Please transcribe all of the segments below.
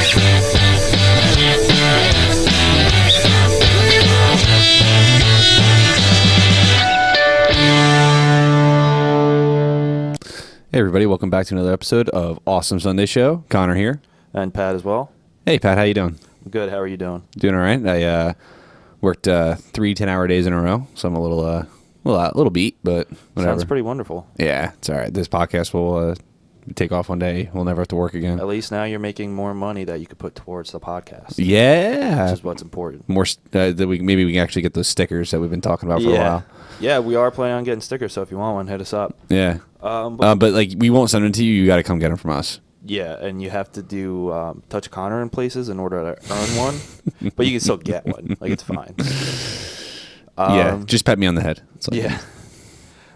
Hey everybody, welcome back to another episode of Awesome Sunday Show. Connor here. And Pat as well. Hey Pat, how you doing? Good, how are you doing? Doing all right. I worked 3 10-hour days in a row, so I'm a little beat, but whatever. Sounds pretty wonderful. Yeah, it's all right. This podcast will take off one day. We'll never have to work again. At least now you're making more money that you could put towards the podcast. Yeah. Which is what's important. More that maybe we can actually get those stickers that we've been talking about for a while. Yeah, we are planning on getting stickers, so if you want one, hit us up. Yeah. But like we won't send them to you. You got to come get them from us. Yeah, and you have to do touch Connor in places in order to earn one, but you can still get one. Like, it's fine. Yeah, just pat me on the head. Yeah.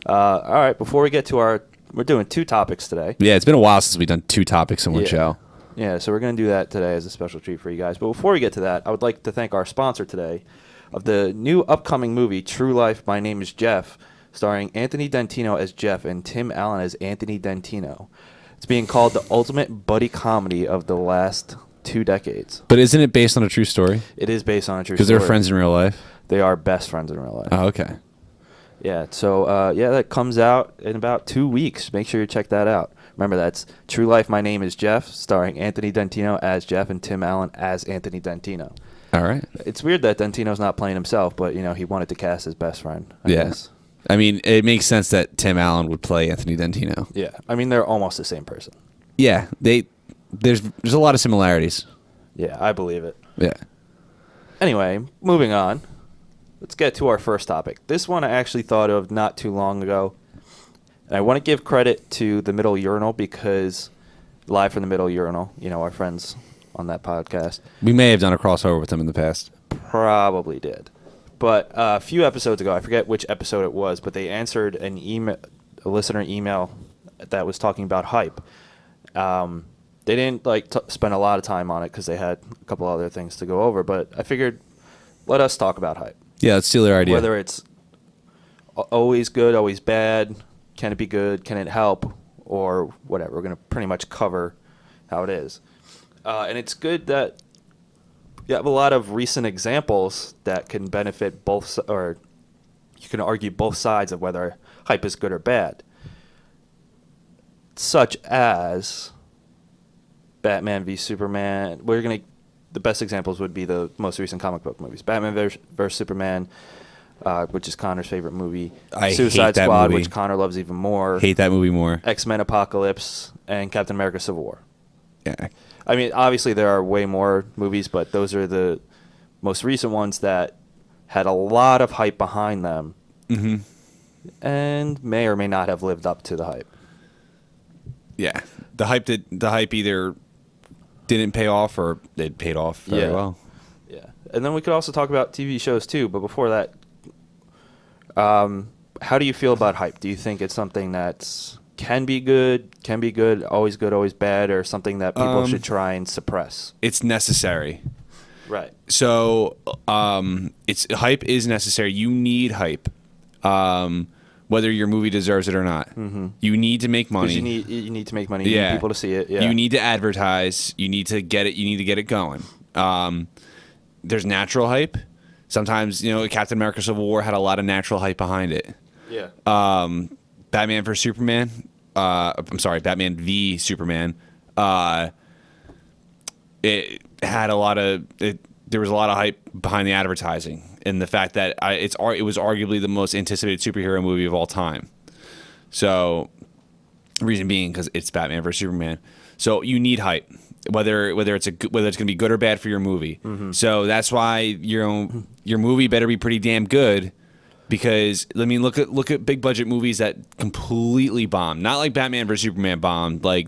All right, before we get to we're doing 2 topics today. Yeah, it's been a while since we've done 2 topics in one show. Yeah, so we're going to do that today as a special treat for you guys. But before we get to that, I would like to thank our sponsor today of the new upcoming movie, True Life, My Name is Jeff, starring Anthony Dentino as Jeff and Tim Allen as Anthony Dentino. It's being called the ultimate buddy comedy of the last 2 decades. But isn't it based on a true story? It is based on a true story. Because they're friends in real life? They are best friends in real life. Oh, okay. Yeah, so that comes out in about 2 weeks. Make sure you check that out. Remember, that's True Life, My Name is Jeff, starring Anthony Dentino as Jeff and Tim Allen as Anthony Dentino. All right. It's weird that Dentino's not playing himself, but, he wanted to cast his best friend, I guess. I mean, it makes sense that Tim Allen would play Anthony Dentino. Yeah. I mean, they're almost the same person. Yeah. There's a lot of similarities. Yeah, I believe it. Yeah. Anyway, moving on. Let's get to our first topic. This one I actually thought of not too long ago. And I want to give credit to The Middle Urinal because Live from the Middle Urinal, our friends on that podcast. We may have done a crossover with them in the past. Probably did. But a few episodes ago, I forget which episode it was, but they answered a listener email that was talking about hype. They didn't spend a lot of time on it because they had a couple other things to go over, but I figured let us talk about hype. Yeah, let's steal their idea. Whether it's always good, always bad, can it be good, can it help, or whatever. We're going to pretty much cover how it is. And it's good that you have a lot of recent examples that can benefit both, or you can argue both sides of whether hype is good or bad. Such as Batman v Superman. The best examples would be the most recent comic book movies. Batman vs. Superman, which is Connor's favorite movie. Suicide Squad, which Connor loves even more. Hate that movie more. X-Men Apocalypse, and Captain America Civil War. Yeah. I mean, obviously there are way more movies, but those are the most recent ones that had a lot of hype behind them. Mm-hmm. And may or may not have lived up to the hype. Yeah. The hype either didn't pay off or it paid off very well. Yeah. And then we could also talk about TV shows too, but before that, how do you feel about hype? Do you think it's something that can be good, always bad, or something that people should try and suppress? It's necessary. Right. So hype is necessary. You need hype. Whether your movie deserves it or not. Mm-hmm. You need to make money. You need to make money. You need people to see it. Yeah. You need to advertise. You need to get it. You need to get it going. There's natural hype. Sometimes, Captain America Civil War had a lot of natural hype behind it. Yeah. Batman v Superman. Batman v Superman. It had a lot of. There was a lot of hype behind the advertising. And the fact that it was arguably the most anticipated superhero movie of all time. So, reason being because it's Batman vs Superman. So you need hype, whether it's going to be good or bad for your movie. Mm-hmm. So that's why your movie better be pretty damn good. Because look at big budget movies that completely bombed. Not like Batman vs Superman bombed. Like,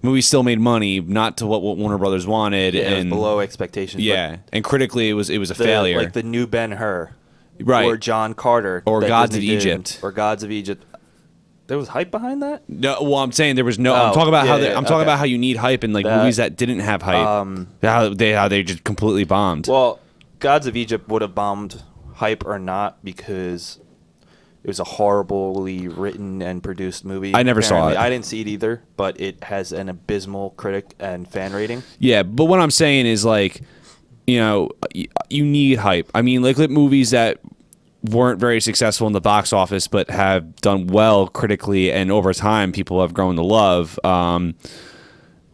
movies still made money, not to what Warner Brothers wanted, and it was below expectations. Yeah, and critically, it was a failure. Like the new Ben-Hur, right? Or John Carter, or Gods of Egypt, or Gods of Egypt. There was hype behind that. No, well, I'm saying there was no. I'm talking about talking about how you need hype in movies that didn't have hype. How they just completely bombed. Well, Gods of Egypt would have bombed, hype or not, because it was a horribly written and produced movie. I never saw apparently. it. I didn't see it either, but it has an abysmal critic and fan rating. Yeah, but what I'm saying is like, you know, you need hype. I mean, like, look at movies that weren't very successful in the box office but have done well critically, and over time people have grown to love.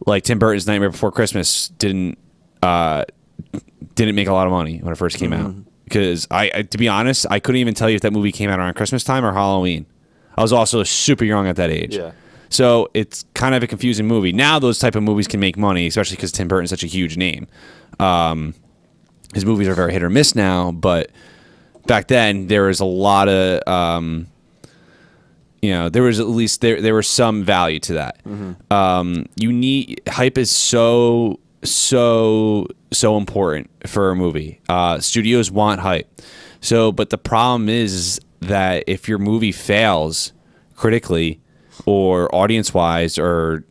Like Tim Burton's Nightmare Before Christmas didn't make a lot of money when it first came out, because I to be honest, I couldn't even tell you if that movie came out around Christmas time or Halloween. I was also super young at that age. Yeah. So it's kind of a confusing movie. Now those type of movies can make money, especially because Tim Burton's such a huge name. His movies are very hit or miss now, but back then there was a lot of, there was at least there was some value to that. You need hype is so important for a movie. Studios want hype. So, but the problem is that if your movie fails critically or audience wise, or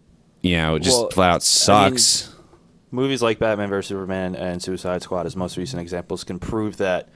just flat out sucks. I mean, movies like Batman vs Superman and Suicide Squad, as most recent examples, can prove that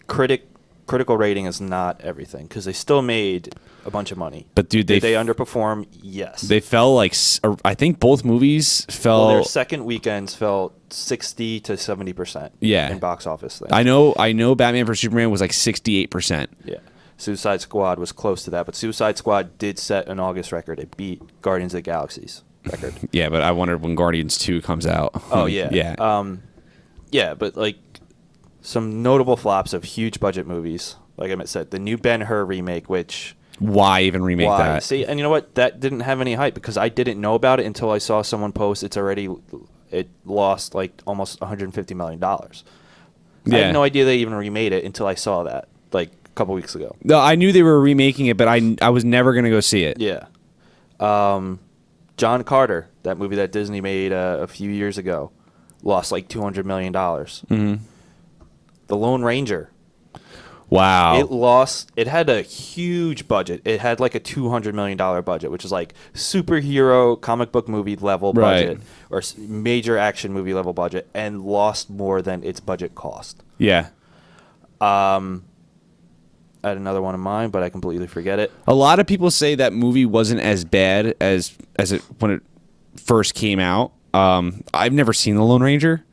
critical rating is not everything, because they still made a bunch of money. But dude, did they underperform? Yes. They fell like, I think both movies fell. Well, their second weekends fell 60 to 70%. Yeah. In box office. Things. I know. Batman vs Superman was like 68%. Yeah. Suicide Squad was close to that, but Suicide Squad did set an August record. It beat Guardians of the Galaxy's record. Yeah, but I wondered when Guardians 2 comes out. Oh yeah. Yeah. Yeah, but like some notable flops of huge budget movies. Like I said, the new Ben-Hur remake, which why even remake that? See, and you know what? That didn't have any hype because I didn't know about it until I saw someone post it lost like almost $150 million. I had no idea they even remade it until I saw that like a couple weeks ago. No, I knew they were remaking it, but I was never going to go see it. Yeah. John Carter, that movie that Disney made a few years ago, lost like $200 million. Mm-hmm. The Lone Ranger. Wow. It had a huge budget. It had like a $200 million budget, which is like superhero comic book movie level budget, or major action movie level budget, and lost more than its budget cost. Yeah. I had another one in mind, but I completely forget it. A lot of people say that movie wasn't as bad as it when it first came out. I've never seen The Lone Ranger.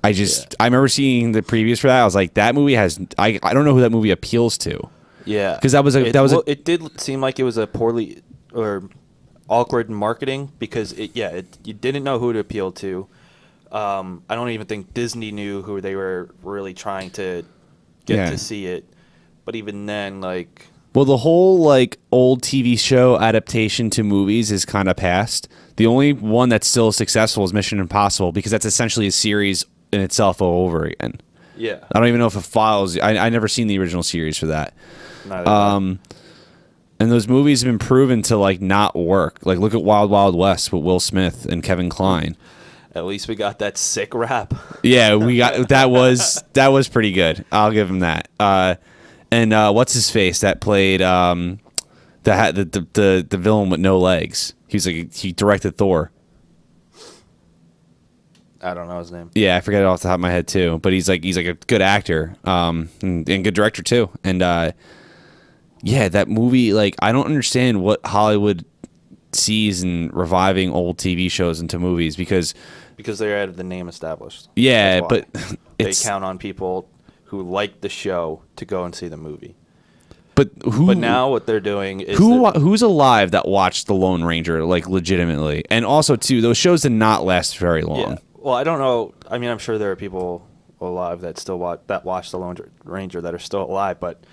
I remember seeing the previews for that. I was like, that movie has. I don't know who that movie appeals to. Yeah, because it did seem like it was a poorly or awkward marketing because you didn't know who to appeal to. I don't even think Disney knew who they were really trying to get to see it. But even then, like, well, the whole like old TV show adaptation to movies is kind of past. The only one that's still successful is Mission Impossible, because that's essentially a series in itself all over again. Yeah. I don't even know if it follows. I never seen the original series for that. And those movies have been proven to like not work. Like look at Wild Wild West with Will Smith and Kevin Kline. At least we got that sick rap. Yeah, we got that was pretty good. I'll give him that. And what's his face that played the villain with no legs? He directed Thor. I don't know his name. Yeah, I forget it off the top of my head too. But he's like a good actor, and good director too. And that movie, like, I don't understand what Hollywood sees in reviving old TV shows into movies because they had the name established. Yeah, but they count on people who like the show to go and see the movie. But now what they're doing is who's alive that watched The Lone Ranger, like, legitimately? And also too, those shows did not last very long. Yeah. Well, I don't know. I mean, I'm sure there are people alive that still watch The Lone Ranger that are still alive, but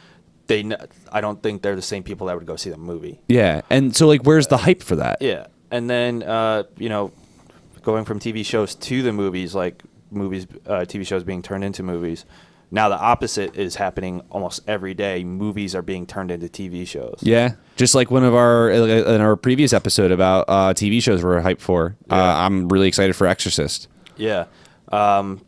I don't think they're the same people that would go see the movie. Yeah, and so like, where's the hype for that? Yeah, and then going from TV shows to the movies, like TV shows being turned into movies. Now the opposite is happening almost every day. Movies are being turned into TV shows. Yeah, just like in our previous episode about TV shows we're hyped for. Yeah. I'm really excited for Exorcist. Yeah,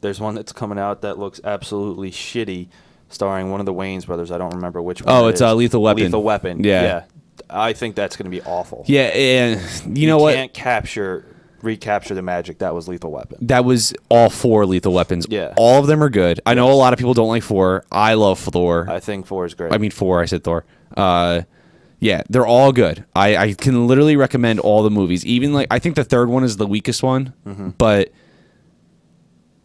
there's one that's coming out that looks absolutely shitty, starring one of the Wayans brothers. I don't remember which one. Oh, it's Lethal Weapon. Lethal Weapon. Yeah. I think that's going to be awful. Yeah, and you know you what? Can't capture recapture the magic that was Lethal Weapon. That was all 4 Lethal Weapons. Yeah. All of them are good. I know a lot of people don't like 4. I love Thor. I think 4 is great. I mean 4. I said Thor. Yeah, they're all good. I can literally recommend all the movies. Even like I think the third one is the weakest one, but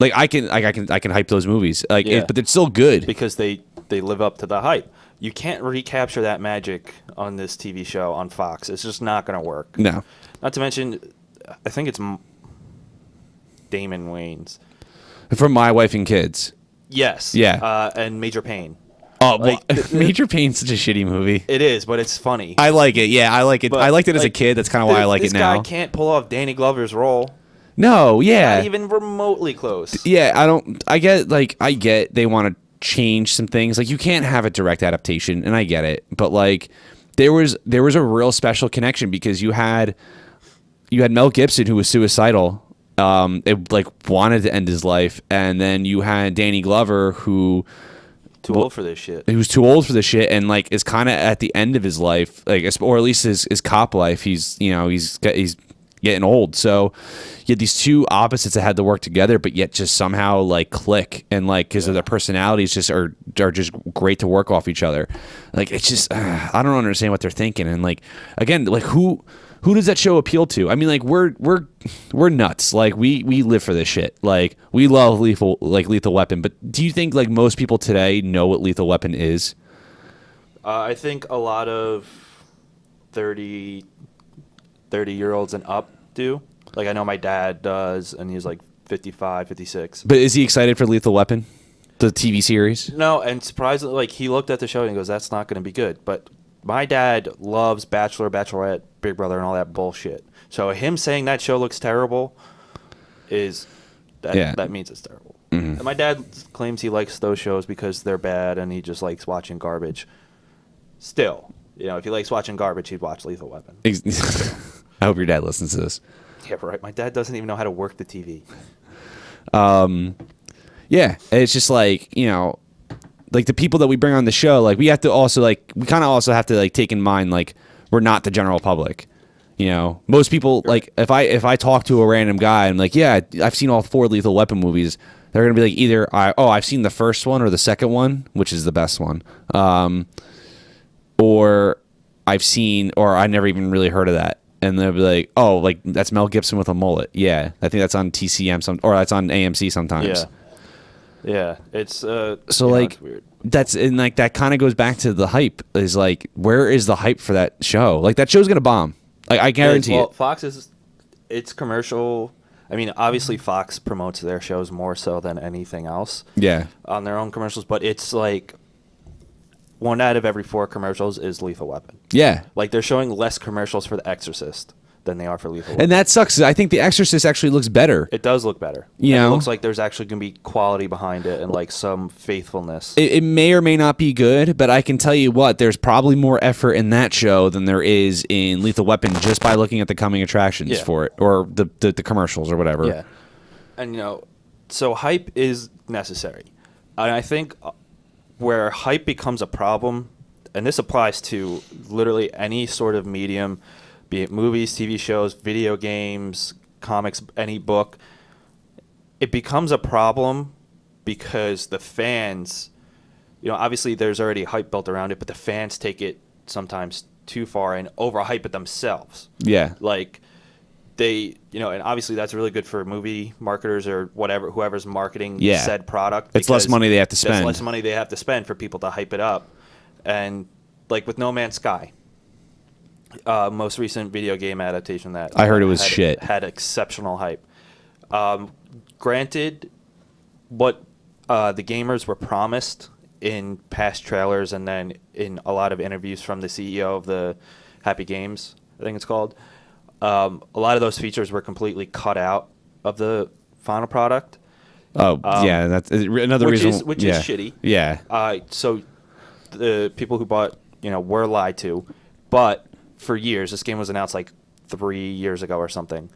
like I can hype those movies. Like, Yeah. but it's still good. because they live up to the hype. You can't recapture that magic on this TV show on Fox. It's just not going to work. No. Not to mention, I think it's Damon Wayans. From My Wife and Kids. Yes. Yeah. And Major Payne. Oh, well, Like, Major Payne's such a shitty movie. It is, but it's funny. I like it. Yeah, I like it. But, I liked it as a like, kid. That's kind of why I like it now. This guy can't pull off Danny Glover's role. No, yeah. Not even remotely close. Yeah, I get they want to change some things. Like you can't have a direct adaptation, and I get it. But like there was a real special connection because you had Mel Gibson who was suicidal. It like wanted to end his life, and then you had Danny Glover who Too old for this shit. he was too old for this shit and like is kind of at the end of his life, like or at least his cop life. He's getting old. So you had these two opposites that had to work together, but yet just somehow like click and like because of their personalities just are just great to work off each other. Like it's just I don't understand what they're thinking. And like again, like who does that show appeal to? I mean, like we're nuts. Like we live for this shit. Like we love Lethal Weapon. But do you think like most people today know what Lethal Weapon is? I think a lot of 30-year-olds and up do. Like I know my dad does, and he's like 55, 56. But is he excited for Lethal Weapon, the TV series? No, and surprisingly, like he looked at the show and he goes, "That's not going to be good." But my dad loves Bachelor, Bachelorette, Big Brother, and all that bullshit. So him saying that show looks terrible that means it's terrible. And my dad claims he likes those shows because they're bad, and he just likes watching garbage. Still, if he likes watching garbage, he'd watch Lethal Weapon. I hope your dad listens to this. Yeah, right. My dad doesn't even know how to work the TV. Yeah, it's just like like the people that we bring on the show, like we have to also we kind of also have to like take in mind like we're not the general public. Most people like if I talk to a random guy and like, yeah, I've seen all 4 Lethal Weapon movies, they're gonna be like either I've seen the first one or the second one, which is the best one, or I've seen or I never even really heard of that. And they'll be like, oh, like that's Mel Gibson with a mullet. Yeah, I think that's on TCM or that's on AMC sometimes. Yeah. It's So like it's weird. that's and like that kind of goes back to the hype. Is like where is the hype for that show? Like that show's gonna bomb. Like I guarantee it. Fox it's commercial. I mean, obviously Fox promotes their shows more so than anything else. Yeah. On their own commercials, but it's like 1 out of every 4 commercials is Lethal Weapon. Yeah. Like they're showing less commercials for The Exorcist than they are for Lethal Weapon. And that sucks. I think The Exorcist actually looks better. It does look better. You And know? it looks like there's actually going to be quality behind it and like some faithfulness. It may or may not be good, but I can tell you what, there's probably more effort in that show than there is in Lethal Weapon just by looking at the coming attractions for it or the commercials or whatever. Yeah. And so hype is necessary. And I think where hype becomes a problem, and this applies to literally any sort of medium, be it movies, TV shows, video games, comics, any book, it becomes a problem because the fans, obviously there's already hype built around it, but the fans take it sometimes too far and overhype it themselves. Yeah. Like they, and obviously that's really good for movie marketers or whatever, whoever's marketing said product. It's less money they have to spend. It's less money they have to spend for people to hype it up. And like with No Man's Sky, most recent video game adaptation that I heard it was shit. Had exceptional hype. Granted, what the gamers were promised in past trailers and then in a lot of interviews from the CEO of the Happy Games, I think it's called, a lot of those features were completely cut out of the final product. Oh, yeah, that's another reason. Which is shitty. Yeah. So the people who bought, were lied to. But for years, this game was announced like 3 years ago or something.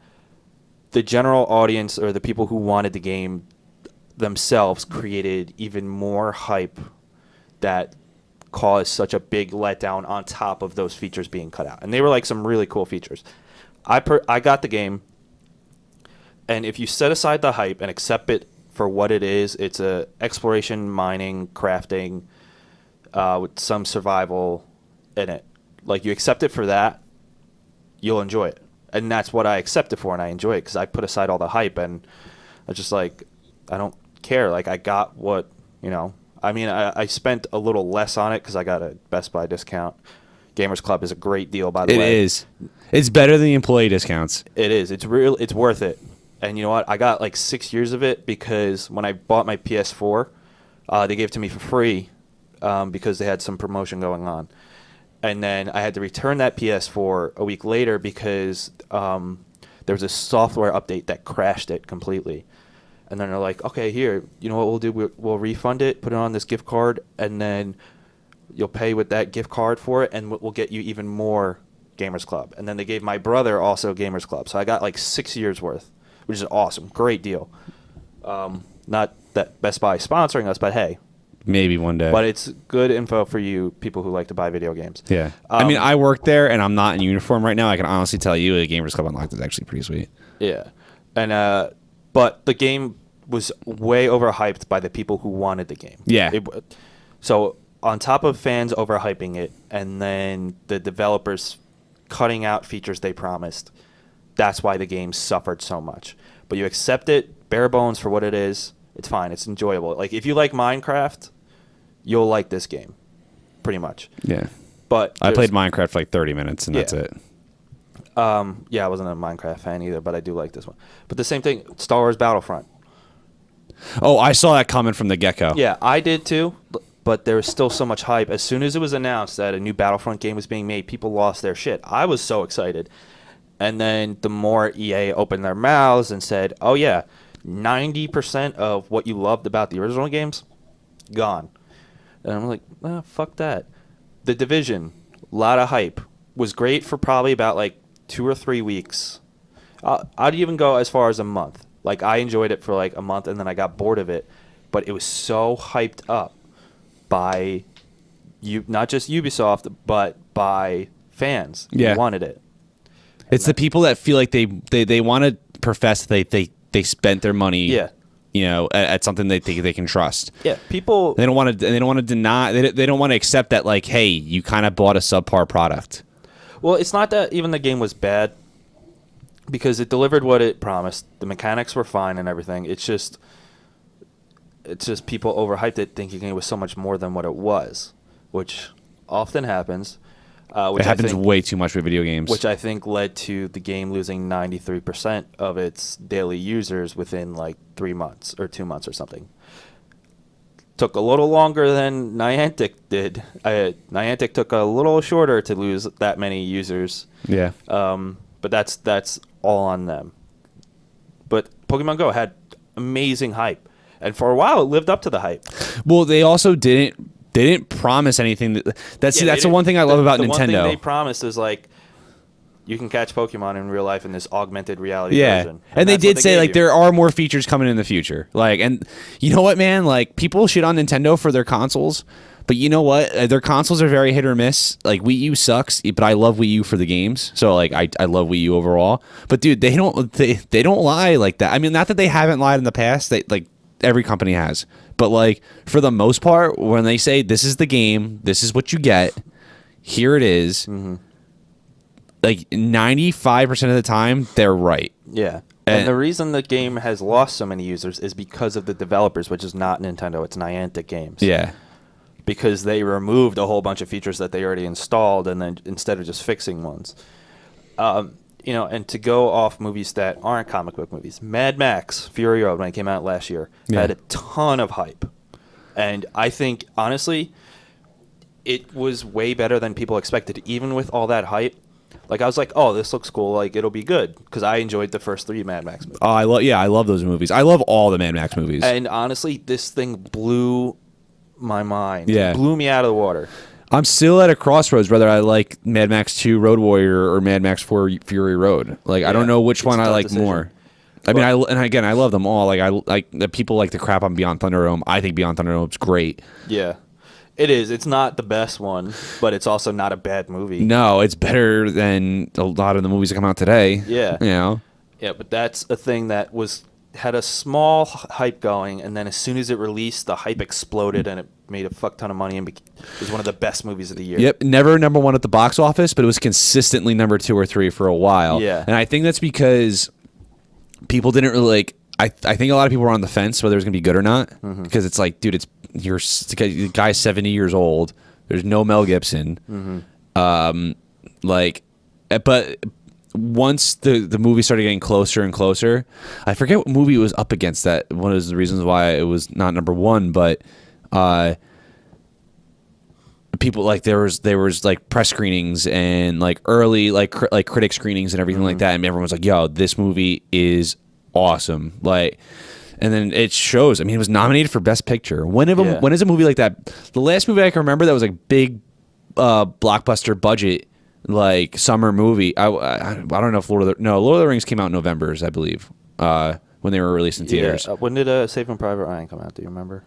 The general audience or the people who wanted the game themselves created even more hype that caused such a big letdown on top of those features being cut out. And they were like some really cool features. I got the game. And if you set aside the hype and accept it for what it is, it's a exploration, mining, crafting, with some survival in it. Like, you accept it for that, you'll enjoy it. And that's what I accept it for, and I enjoy it because I put aside all the hype, and I just like, I don't care. Like, I got what, I mean, I spent a little less on it because I got a Best Buy discount. Gamers Club is a great deal, by the way. It is. It's better than the employee discounts. It is. It's real. It's worth it. And you know what? I got like 6 years of it because when I bought my PS4, they gave it to me for free because they had some promotion going on. And then I had to return that PS4 a week later because there was a software update that crashed it completely. And then they're like, okay, here, you know what we'll do? We'll refund it, put it on this gift card, and then you'll pay with that gift card for it, and we'll get you even more Gamers Club. And then they gave my brother also Gamers Club. So I got like 6 years worth, which is awesome. Great deal. Not that Best Buy is sponsoring us, but hey. Maybe one day. But it's good info for you people who like to buy video games. Yeah. I mean, I work there, and I'm not in uniform right now. I can honestly tell you the Gamers Club Unlocked is actually pretty sweet. Yeah. And but the game was way overhyped by the people who wanted the game. Yeah. So on top of fans overhyping it, and then the developers cutting out features they promised, that's why the game suffered so much. But you accept it, bare bones for what it is. It's fine. It's enjoyable. Like, if you like Minecraft, you'll like this game, pretty much. Yeah. But I played Minecraft for like 30 minutes, and that's it. Yeah, I wasn't a Minecraft fan either, but I do like this one. But the same thing, Star Wars Battlefront. Oh, I saw that coming from the get-go. Yeah, I did too, but there was still so much hype. As soon as it was announced that a new Battlefront game was being made, people lost their shit. I was so excited. And then the more EA opened their mouths and said, oh yeah, 90% of what you loved about the original games, gone. And I'm like, fuck that. The Division, a lot of hype. Was great for probably about like 2 or 3 weeks. I'd even go as far as a month. Like, I enjoyed it for like a month, and then I got bored of it. But it was so hyped up by not just Ubisoft, but by fans who wanted it. It's the people that feel like they want to profess they spent their money, at something they think they can trust. Yeah, people. They don't want to deny. They don't want to accept that, like, hey, you kind of bought a subpar product. Well, it's not that even the game was bad, because it delivered what it promised. The mechanics were fine and everything. It's just people overhyped it, thinking it was so much more than what it was, which often happens. It happens way too much with video games. Which I think led to the game losing 93% of its daily users within like 3 months or 2 months or something. Took a little longer than Niantic did. Niantic took a little shorter to lose that many users. Yeah. But that's all on them. But Pokemon Go had amazing hype, and for a while it lived up to the hype. Well, they also didn't promise anything. That's the one thing I love about the Nintendo. One thing they promised is like, you can catch Pokemon in real life in this augmented reality version. And they did say like there are more features coming in the future. Like, and you know what, man? Like, people shit on Nintendo for their consoles, but you know what? Their consoles are very hit or miss. Like, Wii U sucks, but I love Wii U for the games. So like, I love Wii U overall. But dude, they don't lie like that. I mean, not that they haven't lied in the past. They, like, every company has. But like, for the most part, when they say this is the game, this is what you get, here it is, like 95% of the time, they're right. Yeah. And the reason the game has lost so many users is because of the developers, which is not Nintendo, it's Niantic Games. Yeah. Because they removed a whole bunch of features that they already installed, and then instead of just fixing ones. And to go off movies that aren't comic book movies, Mad Max Fury Road, when it came out last year, had a ton of hype. And I think, honestly, it was way better than people expected, even with all that hype. Like, I was like, oh, this looks cool. Like, it'll be good. Because I enjoyed the first 3 Mad Max movies. Oh, I love those movies. I love all the Mad Max movies. And honestly, this thing blew my mind. Yeah. It blew me out of the water. I'm still at a crossroads whether I like Mad Max 2 Road Warrior or Mad Max 4 Fury Road. Like, I don't know which one I like decision. more. I mean, I love them all. Like, I like the people like the crap on Beyond Thunderdome. I think Beyond Thunderdome's great. Yeah. It is. It's not the best one, but it's also not a bad movie. No, it's better than a lot of the movies that come out today. Yeah. You know? Yeah, but that's a thing that had a small hype going, and then as soon as it released, the hype exploded, and it made a fuck ton of money, and was one of the best movies of the year. Yep, never number one at the box office, but it was consistently number 2 or 3 for a while. Yeah. And I think that's because people didn't really like. I think a lot of people were on the fence whether it was gonna be good or not, because it's like, dude, the guy's 70 years old. There's no Mel Gibson. But once the movie started getting closer and closer, I forget what movie it was up against. That one of the reasons why it was not number one, but people like there was like press screenings and like early like critic screenings and everything like that, and everyone was like, "Yo, this movie is awesome!" Like, and then it shows. I mean, it was nominated for Best Picture. When is a movie like that? The last movie I can remember that was like big blockbuster budget, like summer movie. I don't know if Lord of the Rings came out in November, I believe, when they were released in theaters. Yeah. When did Saving Private Ryan come out? Do you remember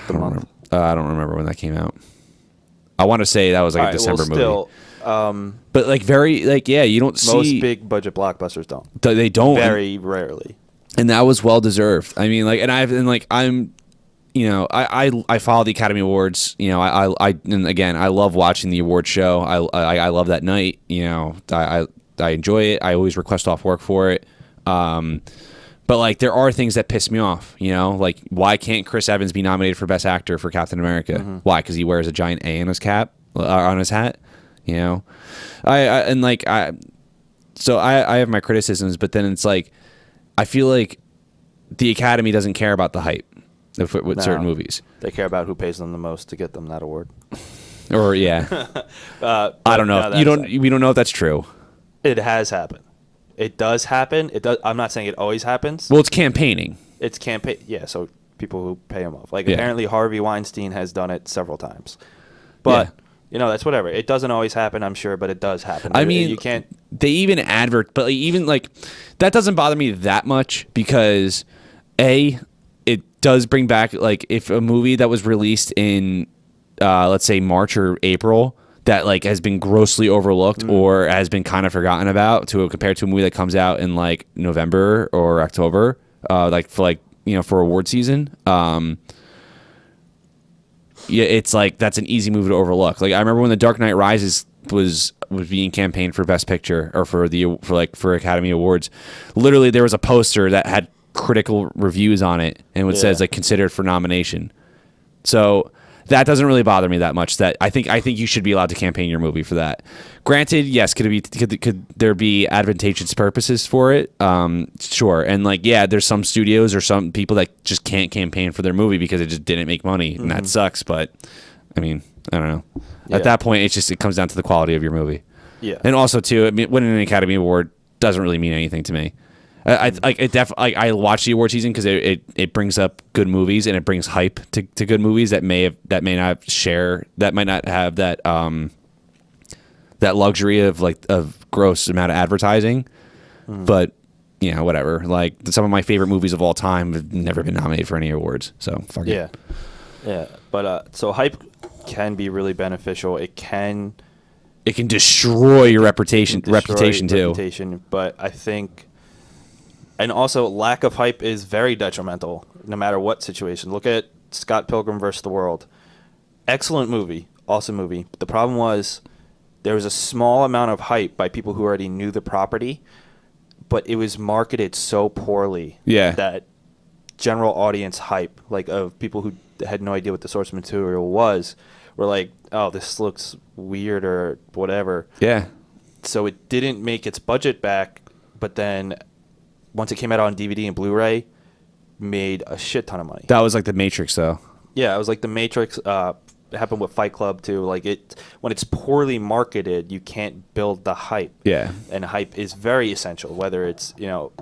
the month? I don't remember when that came out. I want to say that was like a December movie. But like very like you don't see most big budget blockbusters don't. They don't very rarely. And that was well deserved. I mean, like, I'm, you know, I follow the Academy Awards. You know, and again, I love watching the award show. I love that night. You know, I enjoy it. I always request off work for it. But like, there are things that piss me off. You know, like, why can't Chris Evans be nominated for Best Actor for Captain America? Why? Because he wears a giant A on his cap, on his hat. You know, so I have my criticisms, but then it's like, I feel like the Academy doesn't care about the hype with certain movies. They care about who pays them the most to get them that award. Or I don't know. We don't know if that's true. It has happened. It does happen. It does. I'm not saying it always happens. Well, it's campaigning. It's campaign. Yeah. So people who pay him off. Like apparently Harvey Weinstein has done it several times. But you know, that's whatever. It doesn't always happen, I'm sure, but it does happen. I mean, you can't. They even but like, even like that doesn't bother me that much because it does bring back, like, if a movie that was released in let's say March or April that like has been grossly overlooked or has been kind of forgotten about compared to a movie that comes out in like November or October, for award season. Yeah, it's like that's an easy movie to overlook. Like, I remember when The Dark Knight Rises was being campaigned for Best Picture or for Academy Awards. Literally, there was a poster that had critical reviews on it and it says like considered for nomination. So that doesn't really bother me that much. That I think you should be allowed to campaign your movie for that. Granted, yes, could there be advantageous purposes for it? Sure. And like, there's some studios or some people that just can't campaign for their movie because it just didn't make money, and that sucks. But I mean, I don't know. At that point, it comes down to the quality of your movie. Yeah. And also too, I mean, winning an Academy Award doesn't really mean anything to me. I watch the award season because it brings up good movies and it brings hype to good movies that may not have that luxury of gross amount of advertising, but you know, whatever. Like, some of my favorite movies of all time have never been nominated for any awards, so fuck it. Yeah. But so hype can be really beneficial. It can destroy your reputation too. But I think. And also, lack of hype is very detrimental, no matter what situation. Look at Scott Pilgrim vs. the World. Excellent movie, awesome movie. But the problem was there was a small amount of hype by people who already knew the property, but it was marketed so poorly that general audience hype, like of people who had no idea what the source material was, were like, oh, this looks weird or whatever. Yeah. So it didn't make its budget back, but then once it came out on DVD and Blu-ray, made a shit ton of money. That was like The Matrix, though. Yeah, it was like The Matrix. It happened with Fight Club, too. Like, when it's poorly marketed, you can't build the hype. Yeah. And hype is very essential, whether it's, you know,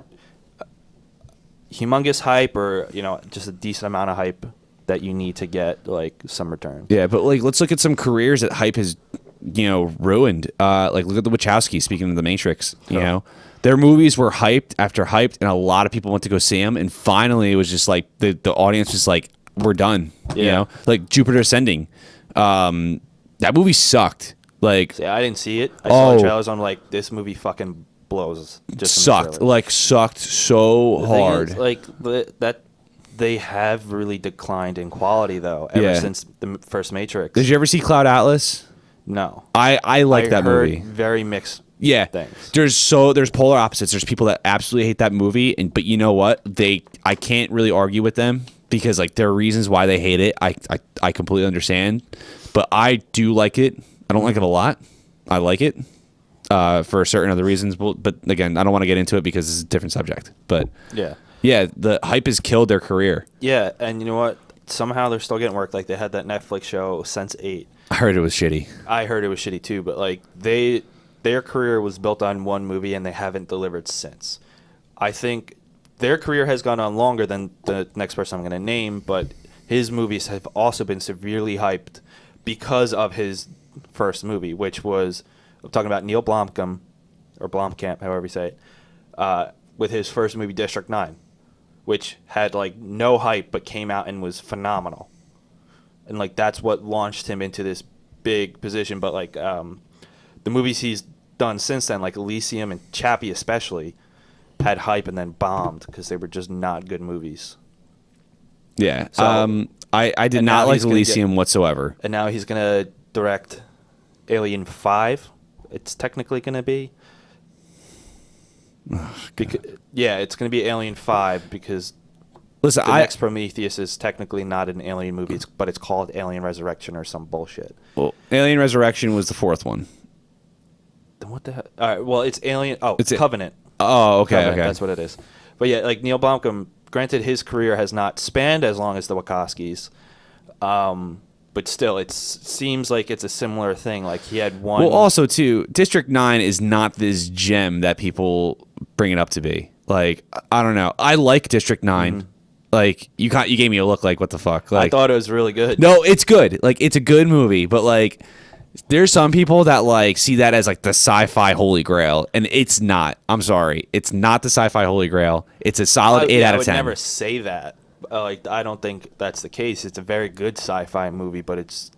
humongous hype or, you know, just a decent amount of hype that you need to get, like, some return. Yeah, but, like, let's look at some careers that hype has, you know, ruined. Like, look at the Wachowskis, speaking of The Matrix, you know. Their movies were hyped after hyped, and a lot of people went to go see them. And finally, it was just like the audience was like, "We're done." Yeah. You know, like Jupiter Ascending. That movie sucked. Like, see, I didn't see it. I saw the trailers. I'm like, this movie fucking blows. Just Sucked so the hard. thing is, like that they have really declined in quality though ever since the first Matrix. Did you ever see Cloud Atlas? No, I like that heard movie. Very mixed. Yeah, things. There's polar opposites. There's people that absolutely hate that movie, but you know what? I can't really argue with them because like there are reasons why they hate it. I completely understand, but I do like it. I don't like it a lot. I like it for certain other reasons, but again, I don't want to get into it because it's a different subject. But yeah, the hype has killed their career. Yeah, and you know what? Somehow they're still getting work. Like they had that Netflix show Sense8. I heard it was shitty. I heard it was shitty too, but like their career was built on one movie and they haven't delivered since. I think their career has gone on longer than the next person I'm going to name, but his movies have also been severely hyped because of his first movie, which was, I'm talking about Neil Blomkamp, or Blomkamp, however you say it, with his first movie, District 9, which had like no hype but came out and was phenomenal. And like that's what launched him into this big position. But like the movies he's done since then, like Elysium and Chappie especially, had hype and then bombed because they were just not good movies. Yeah. So, I did not like Elysium whatsoever. And now he's going to direct Alien 5. It's technically going to be. Yeah, it's going to be Alien 5 because Listen, the next Prometheus is technically not an Alien movie, but it's called Alien Resurrection or some bullshit. Well, Alien Resurrection was the fourth one. Then what the hell? All right, well, it's Alien. Oh, It's Covenant. Oh, okay, Covenant, okay. that's what it is. But yeah, like Neil Blomkamp, granted his career has not spanned as long as the Wachowskis, but still, it seems like it's a similar thing. Like he had one. Well, also too, District 9 is not this gem that people bring it up to be. Like, I don't know. I like District 9. Mm-hmm. Like you gave me a look like what the fuck. Like I thought it was really good. no, it's good. Like it's a good movie, but like there's some people that like see that as like the sci-fi holy grail, and it's not. I'm sorry, it's not the sci-fi holy grail. It's a solid 8 out of 10. I would never say that. Like I don't think that's the case. It's a very good sci-fi movie, but it's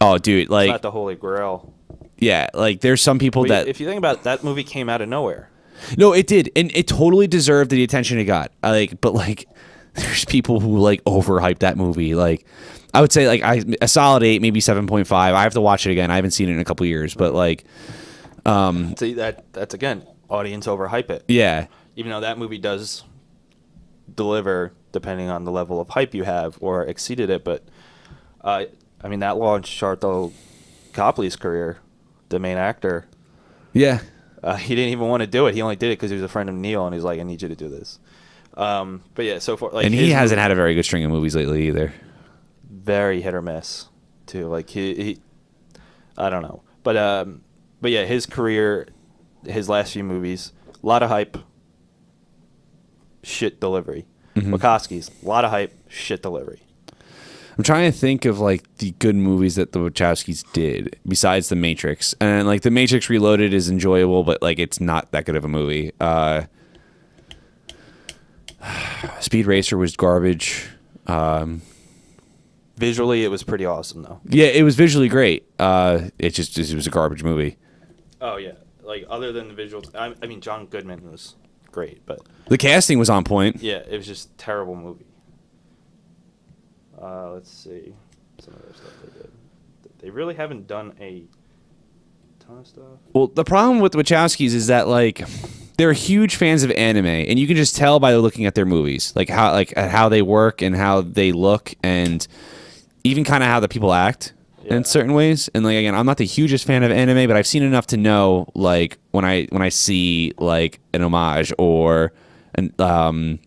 Oh, dude, like it's not the holy grail. yeah, like there's some people But that if you think about it, that movie came out of nowhere. no, it did, and it totally deserved the attention it got. But like there's people who like overhype that movie. Like I would say like a solid 8, maybe 7.5. I have to watch it again. I haven't seen it in a couple years, but like See that's again audience overhype it. yeah. Even though that movie does deliver depending on the level of hype you have or exceeded it, but I mean that launched Sharlto Copley's career, the main actor. Yeah. He didn't even want to do it. He only did it because he was a friend of Neil, and he's like, "I need you to do this." But yeah, so far, like, And he hasn't had a very good string of movies lately either. very hit or miss too. Like he I don't know, but yeah, his career, his last few movies, a lot of hype, shit delivery. Wachowskis, a lot of hype, shit delivery. I'm trying to think of like the good movies that the Wachowskis did besides The Matrix, and like The Matrix Reloaded is enjoyable, but like it's not that good of a movie. Speed Racer was garbage. Visually, it was pretty awesome though. Yeah, it was visually great. It was a garbage movie. Oh yeah, like other than the visuals, I mean John Goodman was great, but The casting was on point. yeah, it was just a terrible movie. Let's see some other stuff they did. They really haven't done a ton of stuff. Well, the problem with the Wachowskis is that like they're huge fans of anime, and you can just tell by looking at their movies, like how they work and how they look, and even kind of how the people act in certain ways. And like again, I'm not the hugest fan of anime, but I've seen enough to know like when I see like an homage or an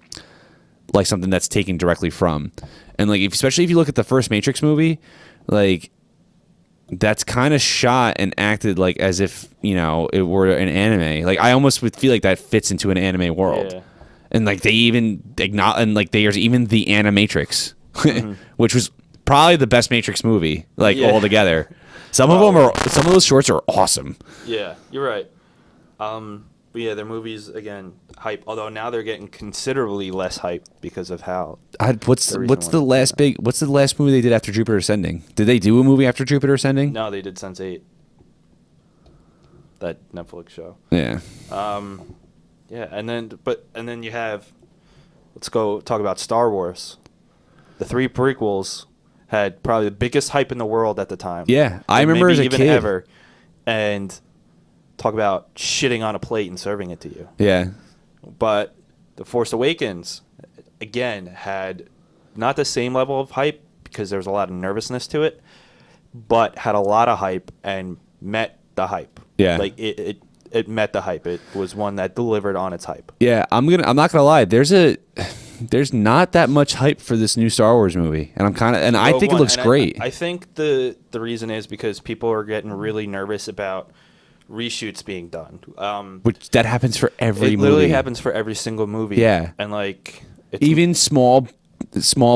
like something that's taken directly from, and like especially if you look at the first Matrix movie, like that's kind of shot and acted like as if it were an anime. Like I almost would feel like that fits into an anime world. Yeah. And like they even acknowledge, and like there's even the Animatrix, which was probably the best Matrix movie, like altogether. Some of those shorts are awesome. Yeah, you're right. But yeah, their movies again hype. Although now they're getting considerably less hype because of how. What's the last movie they did after Jupiter Ascending? Did they do a movie after Jupiter Ascending? No, they did Sense8. that Netflix show. Yeah. Yeah, and then you have, let's go talk about Star Wars. The 3 prequels had probably the biggest hype in the world at the time. Yeah, I Like, remember maybe as a even kid. ever. And talk about shitting on a plate and serving it to you. Yeah. But The Force Awakens, again, had not the same level of hype because there was a lot of nervousness to it, but had a lot of hype and met the hype. Yeah. Like it met the hype. It was one that delivered on its hype. Yeah, I'm not gonna lie. There's not that much hype for this new Star Wars movie, and I Rogue think it One, looks and great. I think the reason is because people are getting really nervous about reshoots being done. Which that happens for every It literally movie. happens for every single movie. Yeah. And like it's, Even small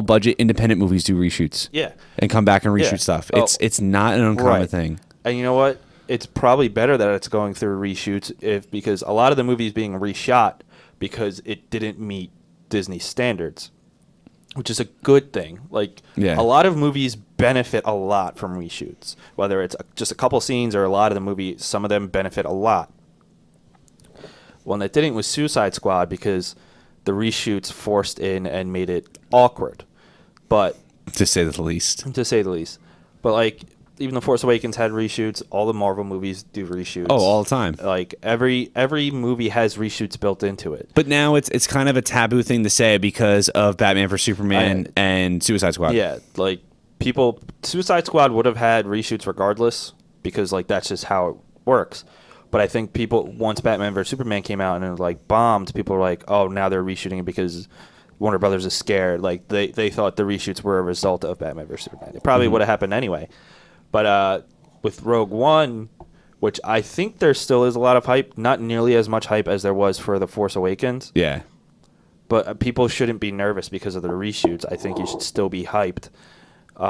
budget independent movies do reshoots. yeah. And come back and reshoot Yeah. stuff. Oh, It's not an uncommon right. thing. And you know what? It's probably better that it's going through reshoots because a lot of the movies being reshot because it didn't meet Disney standards, which is a good thing. Like Yeah. a lot of movies benefit a lot from reshoots, whether it's just a couple scenes or a lot of the movie. Some of them benefit a lot. One that didn't was Suicide Squad because the reshoots forced in and made it awkward, but To say the least. to say the least. But like even The Force Awakens had reshoots. All the Marvel movies do reshoots. Oh, all the time. Like every movie has reshoots built into it. But now it's kind of a taboo thing to say because of Batman vs Superman and Suicide Squad. Yeah, like Suicide Squad would have had reshoots regardless because like that's just how it works. But I think people once Batman vs Superman came out and it was like bombed, people were like, oh, now they're reshooting it because Warner Brothers is scared. Like they thought the reshoots were a result of Batman vs Superman. It probably would have happened anyway. But with Rogue One, which I think there still is a lot of hype, not nearly as much hype as there was for The Force Awakens. Yeah. But people shouldn't be nervous because of the reshoots. I think you should still be hyped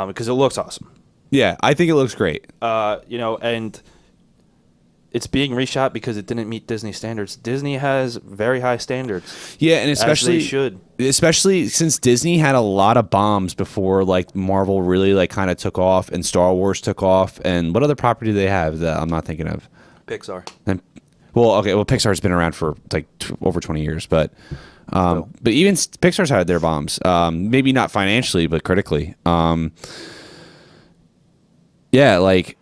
because it looks awesome. Yeah, I think it looks great. And it's being reshot because it didn't meet Disney standards. Disney has very high standards. Yeah, and especially as they should. Especially since Disney had a lot of bombs before like Marvel really like kind of took off and Star Wars took off, and what other property do they have that I'm not thinking of? Pixar. And Pixar's been around for like over 20 years, but even Pixar's had their bombs. Maybe not financially, but critically. Yeah, like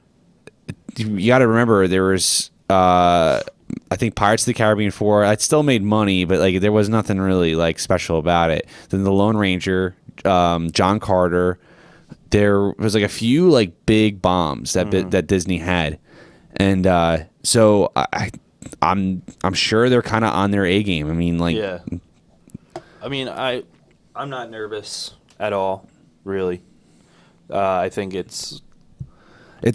you got to remember there was I think Pirates of the Caribbean 4, it still made money, but like there was nothing really like special about it. Then The Lone Ranger, John Carter, there was like a few like big bombs that that Disney had, and so I'm sure they're kind of on their A game. I mean, like, Yeah. I mean, I'm not nervous at all, really. I think it's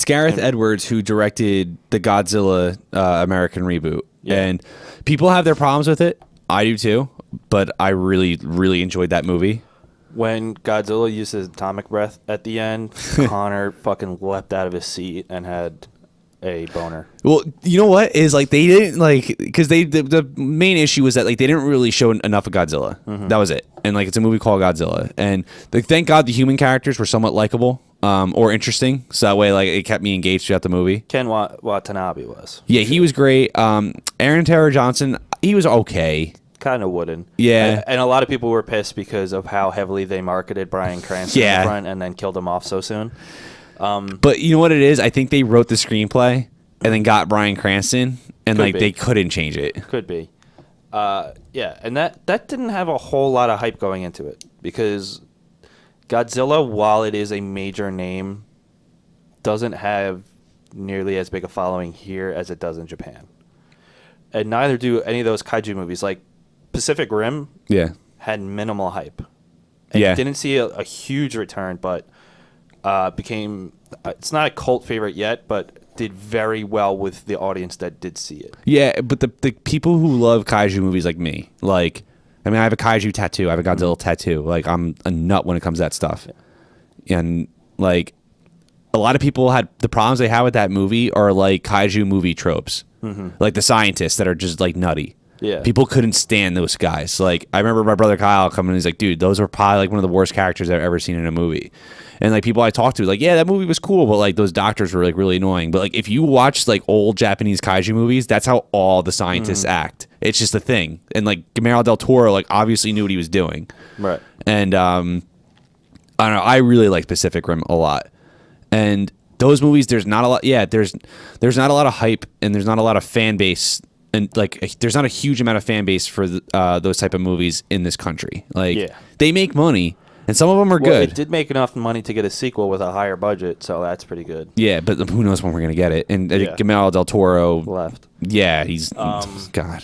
Gareth Edwards who directed the Godzilla American reboot, Yeah. and people have their problems with it. I do too, but I really, really enjoyed that movie. when Godzilla used his atomic breath at the end, Connor fucking leapt out of his seat and had a boner. Well, you know what is like they didn't like because the main issue was that like they didn't really show enough of Godzilla. That was it, and like it's a movie called Godzilla, and like thank God the human characters were somewhat likable or interesting, so that way like it kept me engaged throughout the movie. Ken Watanabe was. Yeah, he was great. Aaron Taylor Johnson, he was okay. Kind of wooden. Yeah. And a lot of people were pissed because of how heavily they marketed Bryan Cranston Yeah. in the front and then killed him off so soon. But you know what it is? I think they wrote the screenplay and then got Bryan Cranston, and Could like be. they couldn't change it. Could be. Yeah, and that didn't have a whole lot of hype going into it because Godzilla, while it is a major name, doesn't have nearly as big a following here as it does in Japan. And neither do any of those kaiju movies. Like Pacific Rim Yeah. had minimal hype. And Yeah. didn't see a huge return, but became it's not a cult favorite yet, but did very well with the audience that did see it. Yeah, but the people who love kaiju movies like me, like, I mean, I have a kaiju tattoo. I have a Godzilla tattoo. Like, I'm a nut when it comes to that stuff. And, like, a lot of people had the problems they had with that movie are like kaiju movie tropes. Like the scientists that are just, like, nutty. Yeah. People couldn't stand those guys. Like, I remember my brother Kyle coming and he's like, dude, those are probably like one of the worst characters I've ever seen in a movie. And like people I talked to, like, yeah, that movie was cool, but like those doctors were like really annoying. But like if you watch like old Japanese kaiju movies, that's how all the scientists act. It's just a thing. And like Guillermo del Toro, like obviously knew what he was doing. Right. And I don't know. I really like Pacific Rim a lot. And those movies, there's not a lot. Yeah, there's not a lot of hype, and there's not a lot of fan base, and like there's not a huge amount of fan base for those type of movies in this country. Like Yeah. they make money, and some of them are Well, good. it did make enough money to get a sequel with a higher budget, so that's pretty good. Yeah, but who knows when we're gonna get it? And Yeah. Guillermo del Toro, Left. yeah, he's God.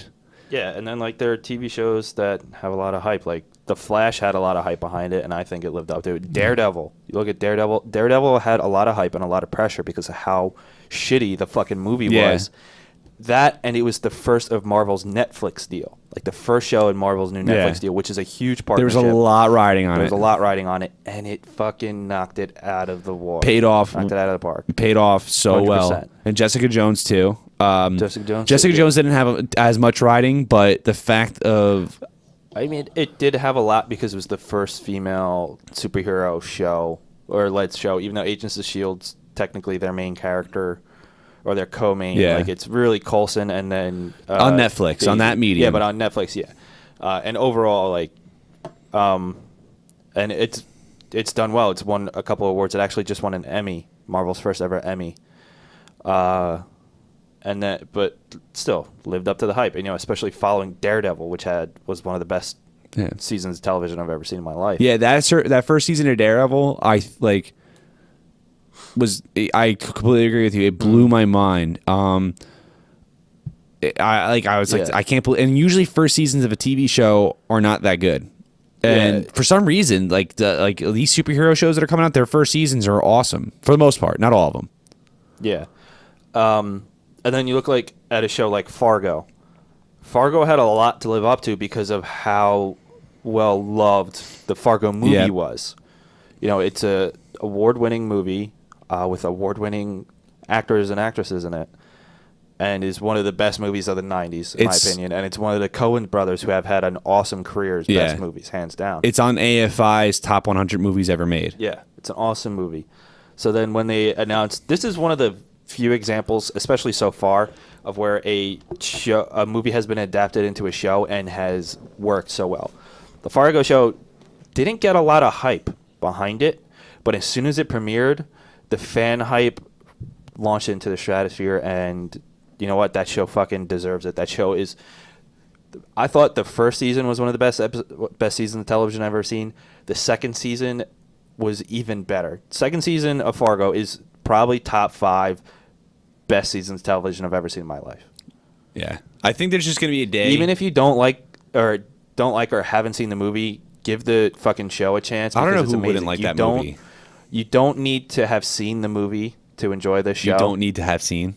Yeah, and then like there are TV shows that have a lot of hype. Like The Flash had a lot of hype behind it, and I think it lived up to it. Daredevil. You look at Daredevil. Daredevil had a lot of hype and a lot of pressure because of how shitty the fucking movie Yeah. was. That, and it was the first of Marvel's Netflix deal. Like the first show in Marvel's new Netflix Yeah. deal, which is a huge There partnership. was a lot riding on There it. was a lot riding on it, and it fucking knocked it out of the water. Paid off. Knocked it out of the park. Paid off so well. 100%. And Jessica Jones too. Jessica Jones. Jessica Jones didn't have as much riding, but the fact of I mean, it did have a lot because it was the first female superhero show or led show, even though Agents of S.H.I.E.L.'s technically their main character or their co-main. Yeah. Like, it's really Coulson and then... On Netflix, on that medium. Yeah, but on Netflix, yeah. And overall, like... and it's done well. It's won a couple of awards. It actually just won an Emmy, Marvel's first ever Emmy. And that, but still lived up to the hype. And, you know, especially following Daredevil, which was one of the best seasons of television I've ever seen in my life. yeah, that first season of Daredevil, I completely agree with you. It blew my mind. I was like, Yeah. I can't believe. And usually, first seasons of a TV show are not that good. And Yeah. for some reason, like these superhero shows that are coming out, their first seasons are awesome for the most part. Not all of them. Yeah. And then you look like at a show like Fargo. Fargo had a lot to live up to because of how well loved the Fargo movie Yeah. was. You know, it's a award-winning movie with award-winning actors and actresses in it, and is one of the best movies of the '90s, in my opinion. And it's one of the Coen brothers who have had an awesome career as best movies, hands down. It's on AFI's top 100 movies ever made. Yeah, it's an awesome movie. So then when they announced, this is one of the few examples, especially so far, of where a movie has been adapted into a show and has worked so well. The Fargo show didn't get a lot of hype behind it, but as soon as it premiered, the fan hype launched into the stratosphere, and you know what? That show fucking deserves it. That show is... I thought the first season was one of the best seasons of television I've ever seen. The second season was even better. Second season of Fargo is probably top 5 best seasons of television I've ever seen in my life. Yeah, I think there's just gonna be a day. Even if you don't like or haven't seen the movie, give the fucking show a chance. I don't know because who it's wouldn't amazing. like that movie. You don't need to have seen the movie to enjoy this show. You don't need to have seen.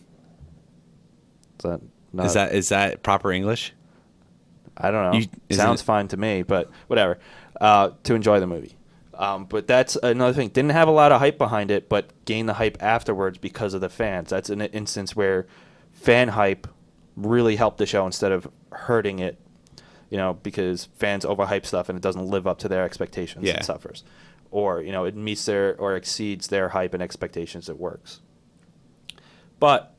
Is that Is that proper English? I don't know. Sounds fine to me, but whatever. To enjoy the movie. But that's another thing. Didn't have a lot of hype behind it, but gained the hype afterwards because of the fans. That's an instance where fan hype really helped the show instead of hurting it, you know, because fans overhype stuff and it doesn't live up to their expectations and suffers. Or, you know, it meets their or exceeds their hype and expectations, it works. But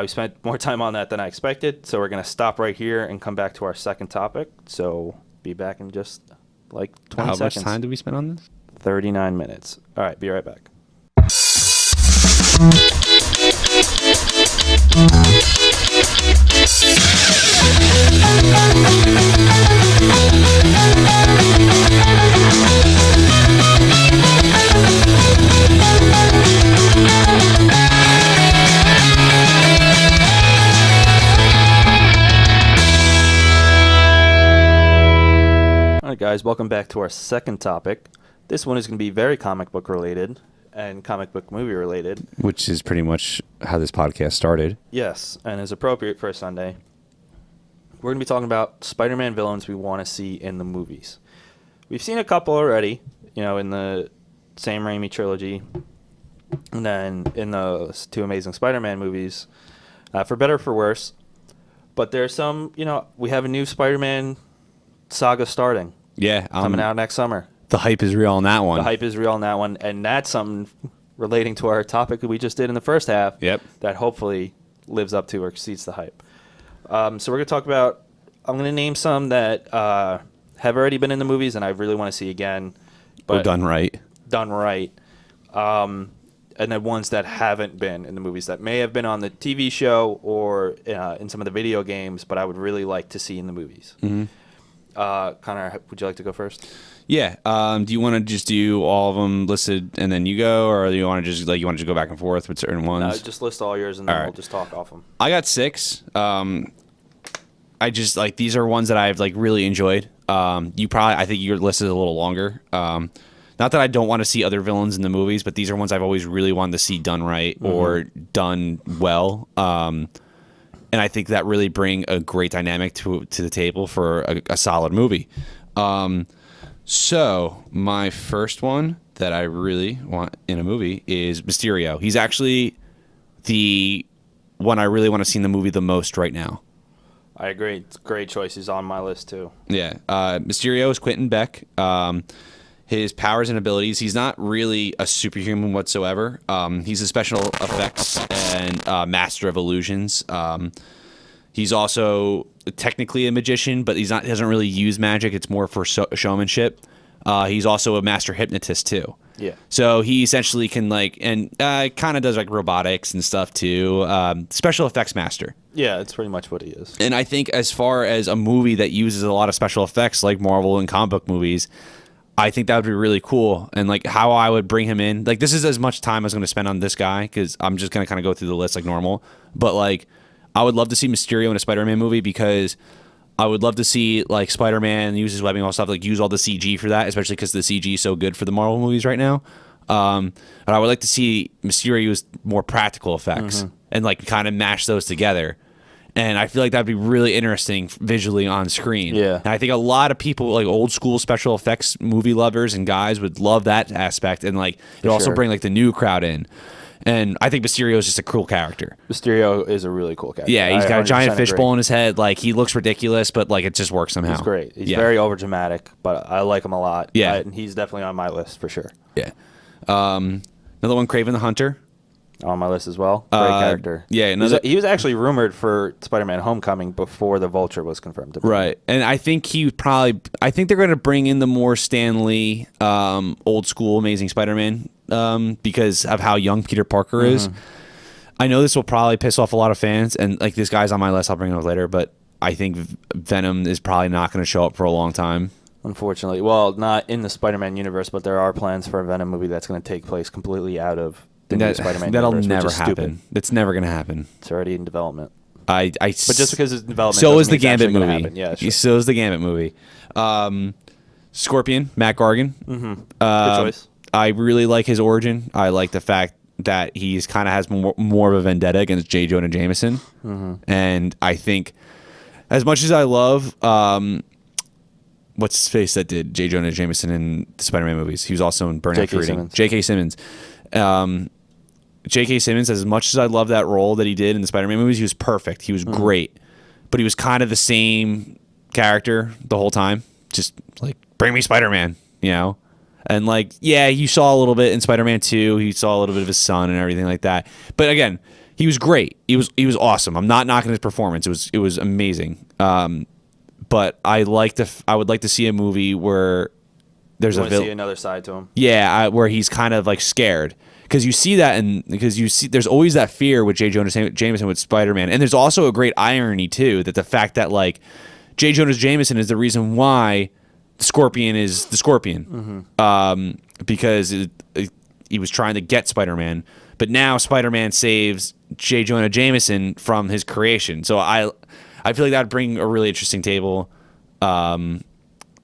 we spent more time on that than I expected, so we're going to stop right here and come back to our second topic. So be back in just like 20 seconds. How much time did we spend on this? 39 minutes. All right, be right back. All right, guys, welcome back to our second topic. This one is going to be very comic book related and comic book movie related. Which is pretty much how this podcast started. Yes, and is appropriate for a Sunday. We're going to be talking about Spider-Man villains we want to see in the movies. We've seen a couple already, you know, in the Sam Raimi trilogy, and then in the 2 Amazing Spider-Man movies, for better or for worse. But there's some, we have a new Spider-Man saga starting, Yeah, coming out next summer. The hype is real on that one. The hype is real on that one, and that's something relating to our topic that we just did in the first half. Yep. That hopefully lives up to or exceeds the hype. So we're going to talk about. I'm going to name some that have already been in the movies, and I really want to see again. But done right. Done right. And then ones that haven't been in the movies that may have been on the TV show or in some of the video games, but I would really like to see in the movies. Mm-hmm. Connor, would you like to go first? Yeah. Do you want to just do all of them listed and then you go, or do you want to just go back and forth with certain ones? Just list all yours and then All right. we'll just talk off them. I got 6. I just these are ones that I've really enjoyed. I think your list is a little longer. Not that I don't want to see other villains in the movies, but these are ones I've always really wanted to see done right or done well. And I think that really bring a great dynamic to the table for a solid movie. So my first one that I really want in a movie is Mysterio. He's actually the one I really want to see in the movie the most right now. I agree. It's a great choice. He's on my list too. Yeah. Mysterio is Quentin Beck. His powers and abilities, he's not really a superhuman whatsoever. He's a special effects and master of illusions. He's also technically a magician, but he doesn't really use magic. It's more for showmanship. He's also a master hypnotist too. Yeah. So he essentially can kind of does robotics and stuff too. Special effects master. Yeah, it's pretty much what he is. And I think as far as a movie that uses a lot of special effects like Marvel and comic book movies, I think that would be really cool. And how I would bring him in, this is as much time I was going to spend on this guy because I'm just going to kind of go through the list like normal. But I would love to see Mysterio in a Spider-Man movie because I would love to see Spider-Man use his webbing, all stuff, use all the CG for that, especially because the CG is so good for the Marvel movies right now. But I would like to see Mysterio use more practical effects and kind of mash those together. And I feel like that'd be really interesting visually on screen. Yeah. And I think a lot of people, old school special effects movie lovers and guys, would love that aspect. And it also bring the new crowd in. And I think Mysterio is just a cool character. Mysterio is a really cool character. Yeah, he's got a giant 100% fishbowl agree. in his head. He looks ridiculous, but it just works somehow. He's great. He's Yeah. very overdramatic, but I like him a lot. Yeah. And he's definitely on my list for sure. Yeah. Another one, Kraven the Hunter. On my list as well. Great character. yeah, He was actually rumored for Spider-Man Homecoming before the Vulture was confirmed to be. Right. And I think I think they're going to bring in the more Stan Lee, old school Amazing Spider-Man because of how young Peter Parker is. I know this will probably piss off a lot of fans, and this guy's on my list, I'll bring it up later, but I think Venom is probably not going to show up for a long time. Unfortunately. Well, not in the Spider-Man universe, but there are plans for a Venom movie that's going to take place completely out of the new Spider-Man that'll universe, never which is happen. stupid. It's never going to happen. It's already in development. But But just because it's in development so doesn't is the mean it's Gambit actually gonna movie. happen. Yeah, sure. So is the Gambit movie. Scorpion, Matt Gargan. Good choice. I really like his origin. I like the fact that he's kind of has more of a vendetta against J. Jonah Jameson. And I think, as much as I love, what's his face that did J. Jonah Jameson in the Spider-Man movies? He was also in Burn After Reading. J.K. Simmons. J.K. Simmons, as much as I love that role that he did in the Spider-Man movies, he was perfect. He was great. But he was kind of the same character the whole time. Just bring me Spider-Man, And you saw a little bit in Spider-Man 2. You saw a little bit of his son and everything like that. But again, he was great. He was awesome. I'm not knocking his performance. It was amazing. But I would like to see a movie where there's You a want to see another side to him? Yeah, where he's kind of scared. Because you see that, there's always that fear with J. Jonah Jameson with Spider-Man, and there's also a great irony too that the fact that J. Jonah Jameson is the reason why the Scorpion is the Scorpion, because he was trying to get Spider-Man, but now Spider-Man saves J. Jonah Jameson from his creation. So I feel like that'd bring a really interesting table, or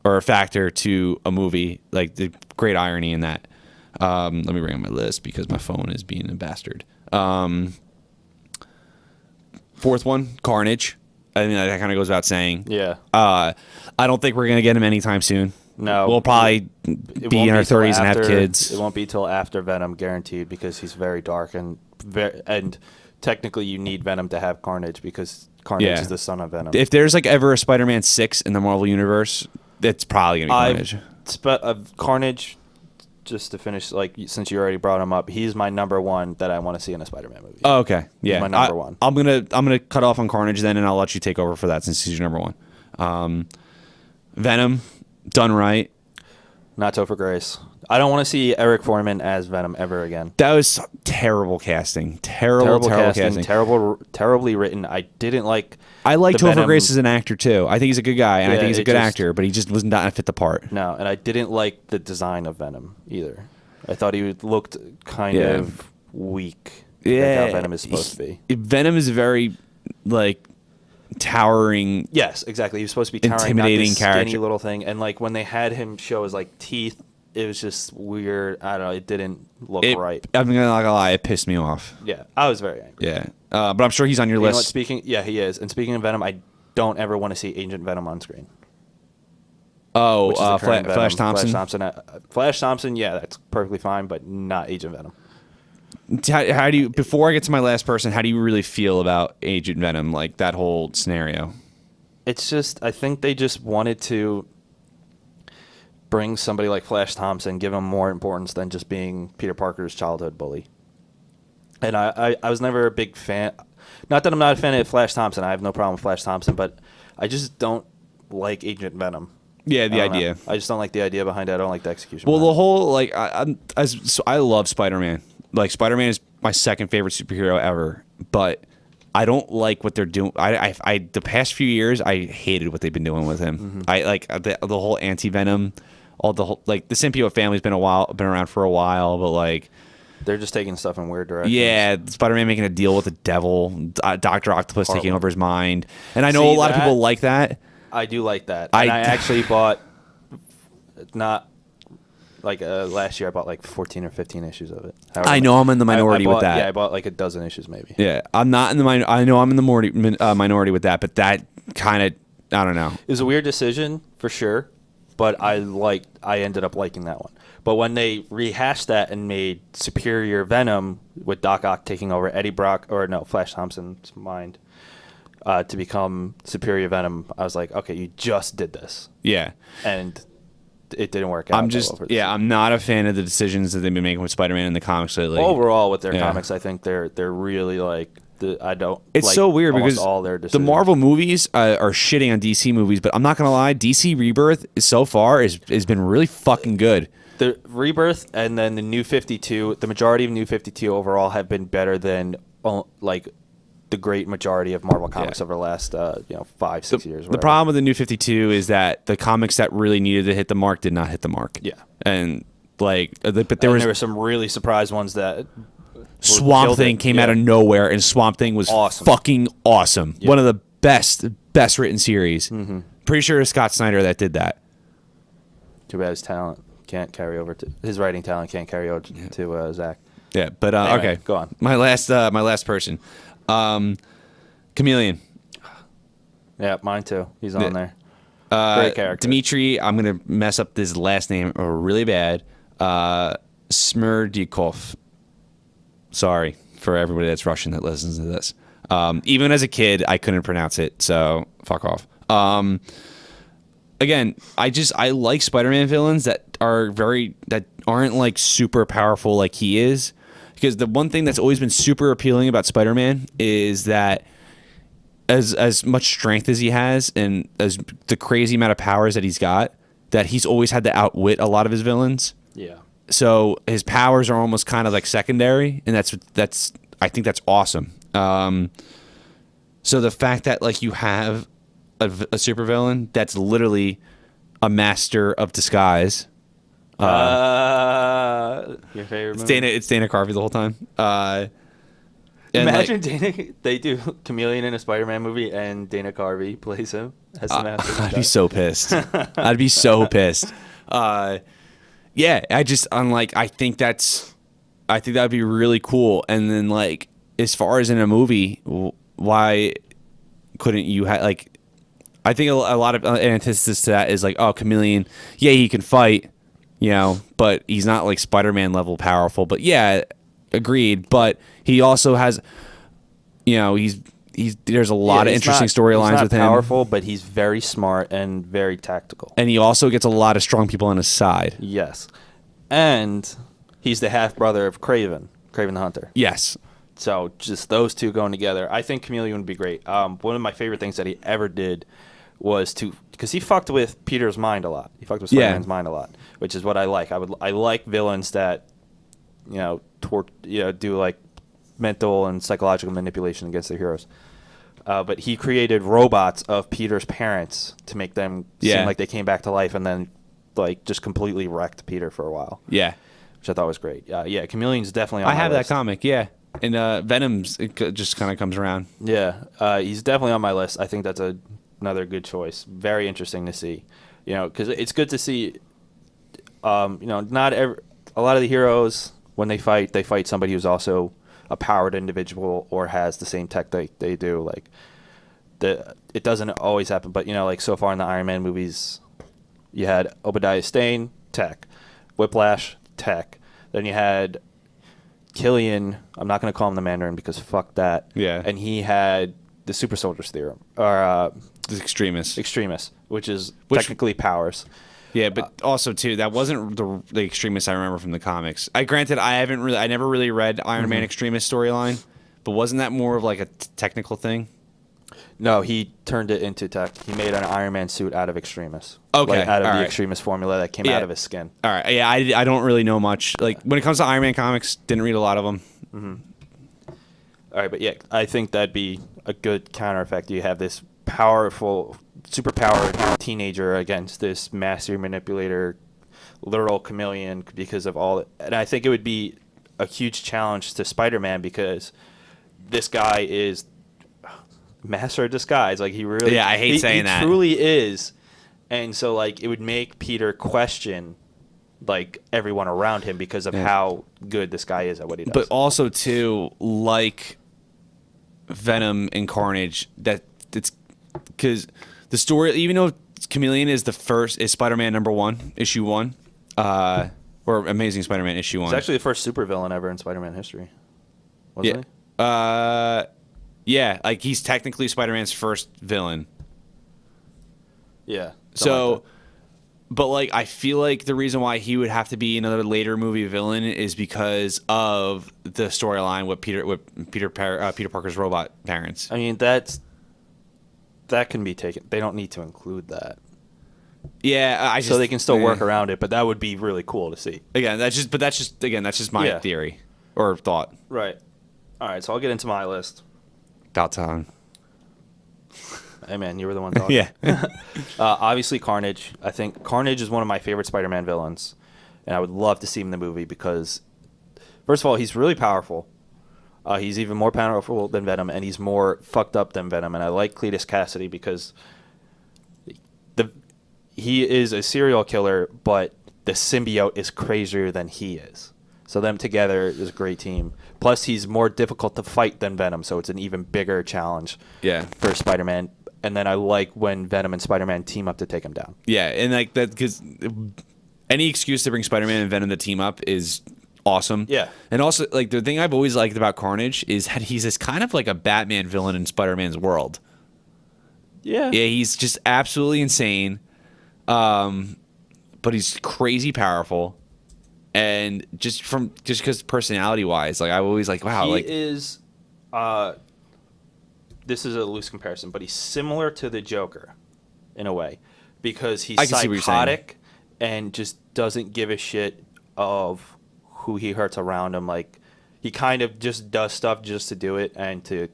a factor to a movie, the great irony in that. Let me bring up my list because my phone is being a bastard. Fourth one, Carnage. I mean, that kind of goes without saying. Yeah. I don't think we're going to get him anytime soon. No. We'll probably be in our 30s and have kids. It won't be till after Venom, guaranteed, because he's very dark and technically you need Venom to have Carnage because Carnage Yeah. is the son of Venom. If there's like ever a Spider-Man 6 in the Marvel universe, it's probably gonna be Carnage. Carnage, just to finish, like since you already brought him up, he's my number one that I want to see in a Spider-Man movie. Oh, okay, yeah, my number one. I'm gonna cut off on Carnage then, and I'll let you take over for that since he's your number one. Venom, done right. Not Topher Grace. I don't want to see Eric Foreman as Venom ever again. That was terrible casting. Terrible casting. Terribly written. I didn't like. I like the Topher Venom- Grace as an actor too. I think he's a good guy, and I Yeah, think he's a it good just- actor, but he just was not fit the part. No, and I didn't like the design of Venom either. I thought he looked kind Yeah. of weak. Yeah, Like how Venom is supposed to be. Venom is a very like towering. Yes, exactly. He was supposed to be towering, Intimidating not this skinny character. little thing. And like when they had him show his like teeth, it was just weird. I don't know. It didn't look right. I'm not gonna lie, it pissed me off. Yeah, I was very angry. Yeah, but I'm sure he's on your You know what? list. Yeah, he is. And speaking of Venom, I don't ever want to see Agent Venom on screen. Oh, Which is the current Venom. Flash Thompson. Flash Thompson, yeah, that's perfectly fine, but not Agent Venom. How do you? Before I get to my last person, how do you really feel about Agent Venom? Like that whole scenario. It's just, I think they just wanted to bring somebody like Flash Thompson, give him more importance than just being Peter Parker's childhood bully. And I was never a big fan. Not that I'm not a fan of Flash Thompson. I have no problem with Flash Thompson, but I just don't like Agent Venom. Yeah, the I don't know. idea. I just don't like the idea behind it. I don't like the execution. Well, behind the whole like I love Spider-Man. Like Spider-Man is my second favorite superhero ever, but I don't like what they're doing. I the past few years I hated what they've been doing with him. Mm-hmm. I like the whole anti-Venom, all the whole like the symbiote family's been around for a while, but like They're just taking stuff in weird directions. yeah, Spider-Man making a deal with the devil, Doctor Octopus taking Horrible. over his mind, and I know See a lot of that? people like that. I do like that. And I actually bought, not like last year, I bought like 14 or 15 issues of it. I know I'm in the minority I with bought- that. Yeah, I bought like a dozen issues maybe. Yeah, I'm not in the I know I'm in the minority with that, but that kind of I don't know. It was a weird decision for sure, but I ended up liking that one. But when they rehashed that and made Superior Venom with Doc Ock taking over Flash Thompson's mind to become Superior Venom, I was like, okay, you just did this, Yeah. and it didn't work out. I'm not a fan of the decisions that they've been making with Spider-Man in the comics lately. Overall, with their Yeah. comics, I think they're really like I don't. It's like so weird almost because all their the decisions. Marvel movies are shitting on DC movies, but I'm not gonna lie, DC Rebirth so far has been really fucking good. The Rebirth and then the New 52, the majority of New 52 overall have been better than like the great majority of Marvel comics over the last 5-6 years. The whatever. problem with the New 52 is that the comics that really needed to hit the mark did not hit the mark. Yeah. And like, but there there were was some really surprised ones that Swamp killed Thing it. came Yeah. out of nowhere, and Swamp Thing was Awesome. fucking awesome. Yeah. One of the best written series. Mm-hmm. Pretty sure it's Scott Snyder that did that. Too bad his talent can't carry over to his writing talent can't carry over to Zach. Yeah, but Anyway, okay, go on. My last person, Chameleon. Yeah, mine too. He's on Yeah. there. Great character. Dmitry. I'm gonna mess up this last name really bad. Smerdyakov. Sorry for everybody that's Russian that listens to this. Even as a kid, I couldn't pronounce it, so fuck off. Again, I like Spider-Man villains that aren't like super powerful like he is, because the one thing that's always been super appealing about Spider-Man is that as much strength as he has and as the crazy amount of powers that he's got, that he's always had to outwit a lot of his villains. Yeah. So his powers are almost kind of like secondary, and that's I think that's awesome. So the fact that like you have a supervillain that's literally a master of disguise. Your favorite movie? It's Dana Carvey the whole time. And, Imagine they do Chameleon in a Spider-Man movie and Dana Carvey plays him as the master. of I'd be disguise. so pissed. I'd be so pissed. Yeah, I think that'd be really cool. And then like, as far as in a movie, why couldn't you have like? I think a lot of antithesis to that is like, oh, Chameleon, yeah, he can fight, but he's not like Spider-Man level powerful. But yeah, agreed. But he also has, he's there's a lot of he's interesting not- storylines he's not with him. powerful, but he's very smart and very tactical. And he also gets a lot of strong people on his side. Yes. And he's the half brother of Craven the Hunter. Yes. So just those two going together, I think Chameleon would be great. One of my favorite things that he ever did was because he fucked with Peter's mind a lot. He fucked with Spider-Man's mind a lot, which is what I like. I like villains that, do like mental and psychological manipulation against their heroes. But he created robots of Peter's parents to make them seem like they came back to life, and then like just completely wrecked Peter for a while. Yeah. Which I thought was great. Chameleon's definitely on I my have list. that comic, yeah. And Venom's just kind of comes around. Yeah, he's definitely on my list. I think that's another good choice. Very interesting to see, because it's good to see. Not a lot of the heroes when they fight somebody who's also a powered individual or has the same tech they do. Like it doesn't always happen, but like so far in the Iron Man movies, you had Obadiah Stane, tech, Whiplash, tech. Then you had Killian. I'm not going to call him the Mandarin because fuck that. Yeah. And he had the super soldiers theorem or The Extremis. which is technically powers. Yeah, but also too, that wasn't the Extremis I remember from the comics. I never really read Iron Man Extremis storyline, but wasn't that more of like a technical thing? No, he turned it into tech. He made an Iron Man suit out of Extremis. Okay, Like, out of all the right. Extremis formula that came out of his skin. All right, yeah, I don't really know much. Like when it comes to Iron Man comics, didn't read a lot of them. All right, but yeah, I think that'd be a good counter effect. You have this powerful, superpowered teenager against this master manipulator, literal chameleon because of all. And I think it would be a huge challenge to Spider-Man because this guy is master of disguise. Like he really, Yeah, I hate saying he that. He truly is, and so like it would make Peter question like everyone around him because of how good this guy is at what he does. But also too, like Venom and Carnage, that it's because the story, even though Chameleon is Spider-Man #1, issue 1, or Amazing Spider-Man issue 1. It's actually the first supervillain ever in Spider-Man history, wasn't Yeah. Yeah, like he's technically Spider-Man's first villain. he? Yeah. So, but like I feel like the reason why he would have to be another later movie villain is because of the storyline with Peter Parker's robot parents. I mean, that can be taken. They don't need to include that. Yeah, So they can still work around it, but that would be really cool to see. Again, that's just my theory or thought. Right. All right, so I'll get into my list. About time. Hey, man, you were the one talking. Yeah. Obviously, Carnage. I think Carnage is one of my favorite Spider-Man villains, and I would love to see him in the movie because, first of all, he's really powerful. He's even more powerful than Venom, and he's more fucked up than Venom. And I like Cletus Cassidy because he is a serial killer, but the symbiote is crazier than he is. So them together is a great team. Plus, he's more difficult to fight than Venom, so it's an even bigger challenge Yeah. for Spider-Man. And then I like when Venom and Spider-Man team up to take him down. Yeah, and like that because any excuse to bring Spider-Man and Venom to team up is awesome. Yeah. And also like the thing I've always liked about Carnage is that he's this kind of like a Batman villain in Spider-Man's world. Yeah. Yeah, he's just absolutely insane. But he's crazy powerful. And just because personality wise, like I always like, wow, He like is. This is a loose comparison, but he's similar to the Joker, in a way, because he's I can see what you're saying. psychotic and just doesn't give a shit of who he hurts around him. Like he kind of just does stuff just to do it and to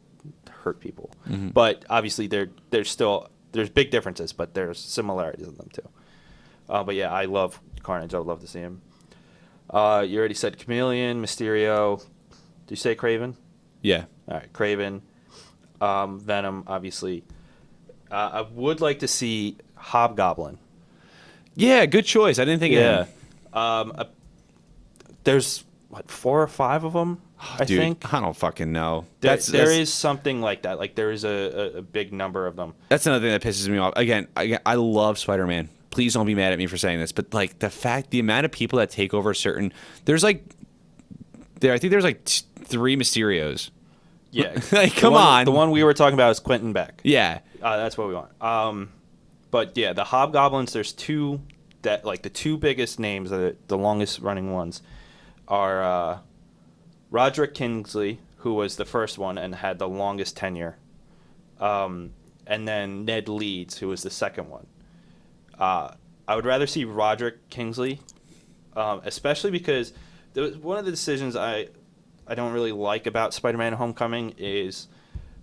hurt people. Mm-hmm. But obviously, there's big differences, but there's similarities in them too. But yeah, I love Carnage. I would love to see him. You already said Chameleon, Mysterio. Did you say Craven? yeah. All right, Craven, Venom, obviously. I would like to see Hobgoblin. Yeah, good choice. I didn't think of him. There's 4 or 5 of them. I Dude, think I don't fucking know. there That's is something like that. Like there is a big number of them. That's another thing that pisses me off. Again, I love Spider-Man. Please don't be mad at me for saying this, but like the amount of people that take over I think there's like 3 Mysterios. Yeah. Like, come on. The one we were talking about is Quentin Beck. Yeah. That's what we want. But yeah, the Hobgoblins. There's two that like the two biggest names, the longest running ones, are Roderick Kingsley, who was the first one and had the longest tenure, and then Ned Leeds, who was the second one. I would rather see Roderick Kingsley, especially because one of the decisions I don't really like about Spider-Man: Homecoming is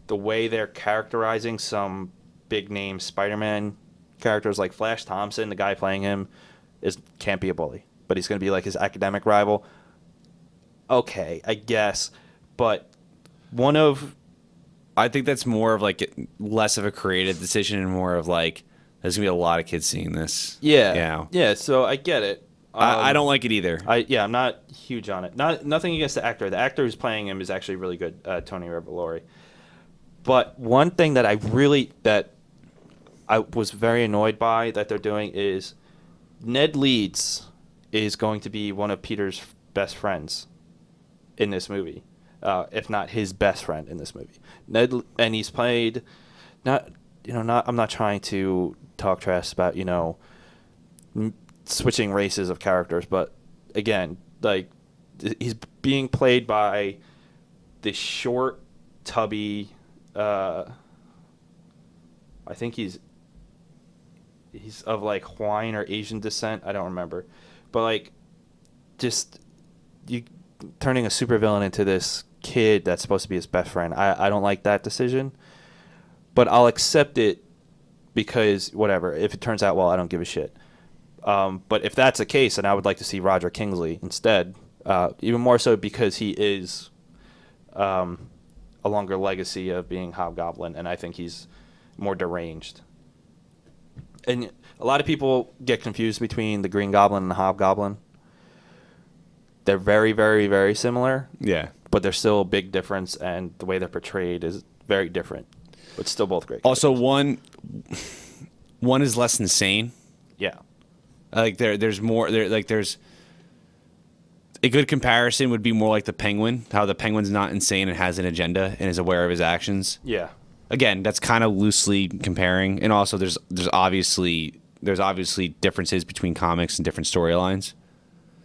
the way they're characterizing some big name Spider-Man characters like Flash Thompson. The guy playing him can't be a bully, but he's going to be like his academic rival. Okay, I guess, but I think that's more of like less of a creative decision and more of like there's gonna be a lot of kids seeing this. Yeah. So I get it. I don't like it either. I'm not huge on it. Nothing against the actor. The actor who's playing him is actually really good, Tony Revolori. But one thing that I was very annoyed by that they're doing is Ned Leeds is going to be one of Peter's best friends in this movie, if not his best friend in this movie. And he's played I'm not trying to talk trash about switching races of characters, but again, like he's being played by this short, tubby. I think he's of like Hawaiian or Asian descent. I don't remember, but like, just you turning a supervillain into this kid that's supposed to be his best friend. I don't like that decision, but I'll accept it because whatever. If it turns out well, I don't give a shit. But if that's the case, then I would like to see Roderick Kingsley instead. Even more so because he is a longer legacy of being Hobgoblin, and I think he's more deranged. And a lot of people get confused between the Green Goblin and the Hobgoblin. They're very, very, very similar. Yeah. But there's still a big difference, and the way they're portrayed is very different. But still both great. Also, one is less insane. Yeah. Like there's more. There's a good comparison would be more like the Penguin. How the Penguin's not insane and has an agenda and is aware of his actions. Yeah. Again, that's kind of loosely comparing, and also there's obviously differences between comics and different storylines.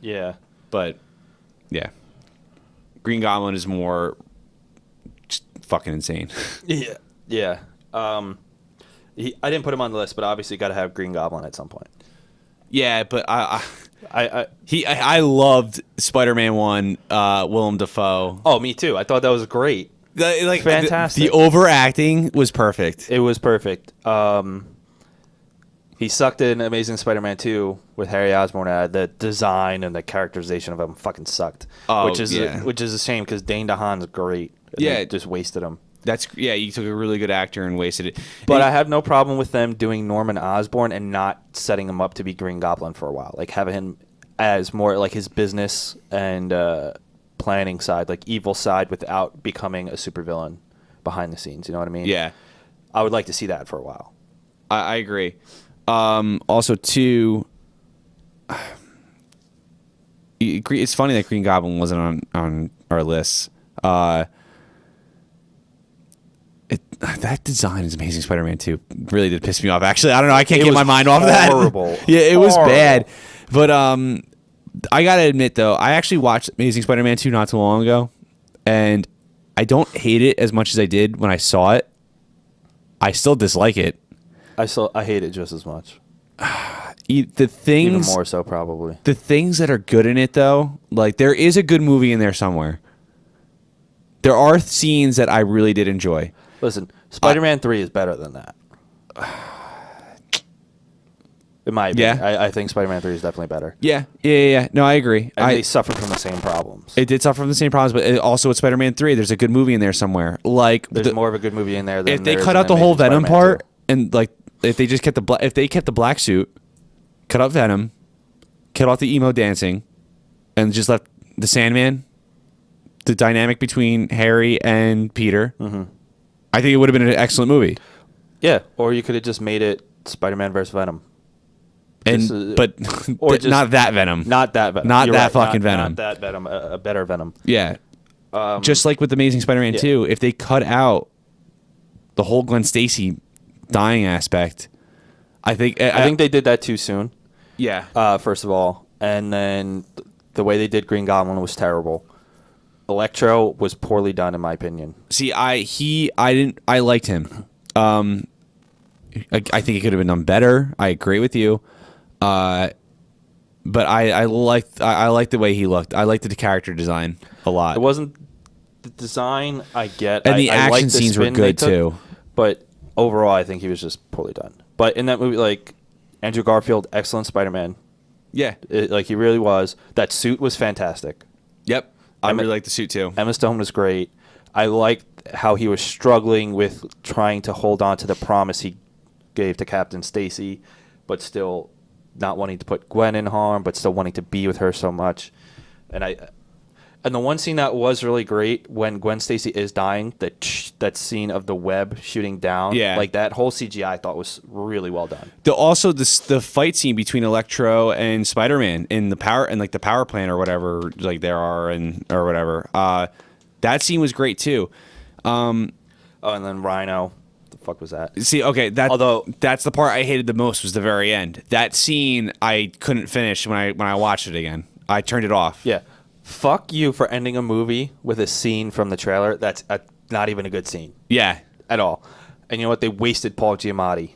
Yeah. But yeah, Green Goblin is more just fucking insane. Yeah. Yeah. I didn't put him on the list, but obviously got to have Green Goblin at some point. Yeah, but I loved Spider-Man 1, Willem Dafoe. Oh, me too. I thought that was great. Like Fantastic. The overacting was perfect. It was perfect. He sucked in Amazing Spider-Man 2 with Harry Osborn. The design and the characterization of him fucking sucked. Oh, which is a shame because Dane DeHaan's great. And Yeah. they just wasted him. You took a really good actor and wasted it. But I have no problem with them doing Norman Osborn and not setting him up to be Green Goblin for a while. Like having him as more like his business and planning side, like evil side, without becoming a supervillain behind the scenes. You know what I mean? Yeah. I would like to see that for a while. I agree. Also, too, it's funny that Green Goblin wasn't on our list. That design is Amazing Spider-Man 2 really did piss me off. Actually, I don't know. I can't get my mind off that. Horrible. Yeah, it was bad. But I gotta admit though, I actually watched Amazing Spider-Man 2 not too long ago, and I don't hate it as much as I did when I saw it. I still dislike it. I hate it just as much. The things, Even more so, probably. the things that are good in it though, like there is a good movie in there somewhere. There are scenes that I really did enjoy. Listen, Spider-Man 3 is better than that. In my opinion. Yeah. I think Spider-Man 3 is definitely better. Yeah. No, I agree. And they suffer from the same problems. It did suffer from the same problems, but also with Spider-Man 3, there's a good movie in there somewhere. Like There's more of a good movie in there than if they there is cut in out the whole Amazing Venom Spider-Man part, and like if they just kept the black suit, cut out Venom, cut out the emo dancing, and just left the Sandman, the dynamic between Harry and Peter. Mm-hmm. I think it would have been an excellent movie. Yeah, or you could have just made it Spider-Man versus Venom. But or just not that Venom. Not that Venom. Not You're that right, fucking Venom. Not that Venom. A better Venom. Yeah. just like with Amazing Spider-Man 2, if they cut out the whole Gwen Stacy dying aspect, I think they did that too soon. Yeah. First of all, and then the way they did Green Goblin was terrible. Electro was poorly done, in my opinion. See, I liked him. I think it could have been done better. I agree with you. But I liked the way he looked. I liked the character design a lot. It wasn't the design I get, and the I action liked the scenes were spin good they took, too. But overall, I think he was just poorly done. But in that movie, like Andrew Garfield, excellent Spider-Man. Yeah. Like he really was. That suit was fantastic. Yep. I really liked the suit too. Emma Stone was great. I liked how he was struggling with trying to hold on to the promise he gave to Captain Stacy, but still not wanting to put Gwen in harm, but still wanting to be with her so much. And the one scene that was really great when Gwen Stacy is dying, that scene of the web shooting down, like that whole CGI I thought was really well done. The fight scene between Electro and Spider-Man in the power plant or whatever, like there are or whatever. That scene was great too. And then Rhino, the fuck was that? See, okay, that's the part I hated the most was the very end. That scene I couldn't finish when I watched it again. I turned it off. Yeah. Fuck you for ending a movie with a scene from the trailer that's not even a good scene. Yeah. At all. And you know what? They wasted Paul Giamatti.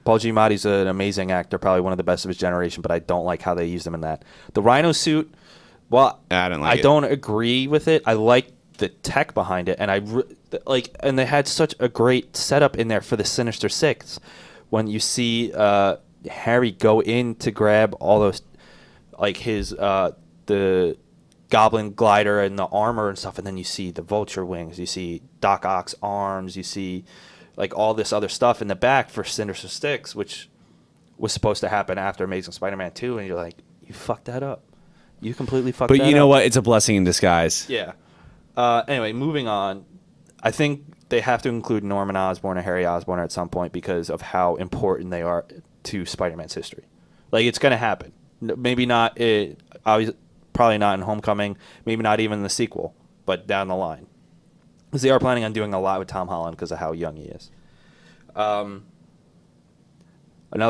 Paul Giamatti's an amazing actor, probably one of the best of his generation, but I don't like how they used him in that. The Rhino suit, well, I don't agree with it. I like the tech behind it, and and they had such a great setup in there for the Sinister Six. When you see Harry go in to grab all those, like his the Goblin glider and the armor and stuff, and then you see the Vulture wings, you see Doc Ock's arms, you see like all this other stuff in the back for Sinister Six, which was supposed to happen after Amazing Spider-Man 2, and you're like, you fucked that up. You completely fucked that up. But you know what? It's a blessing in disguise. Yeah. Anyway, moving on. I think they have to include Norman Osborn and Harry Osborn at some point because of how important they are to Spider-Man's history. Like, it's going to happen. Maybe not, probably not in Homecoming, maybe not even in the sequel, but down the line. Because they are planning on doing a lot with Tom Holland because of how young he is. Another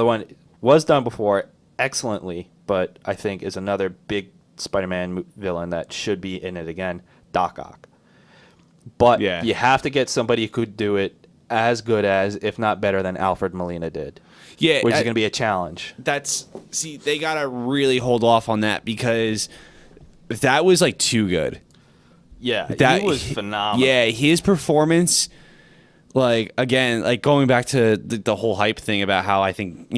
one was done before excellently, but I think is another big Spider-Man villain that should be in it again, Doc Ock. But you have to get somebody who could do it as good as, if not better than Alfred Molina did. Yeah, which is going to be a challenge. They got to really hold off on that because that was like too good. Yeah, he was phenomenal. Yeah, his performance, like, again, like going back to the whole hype thing about how I think,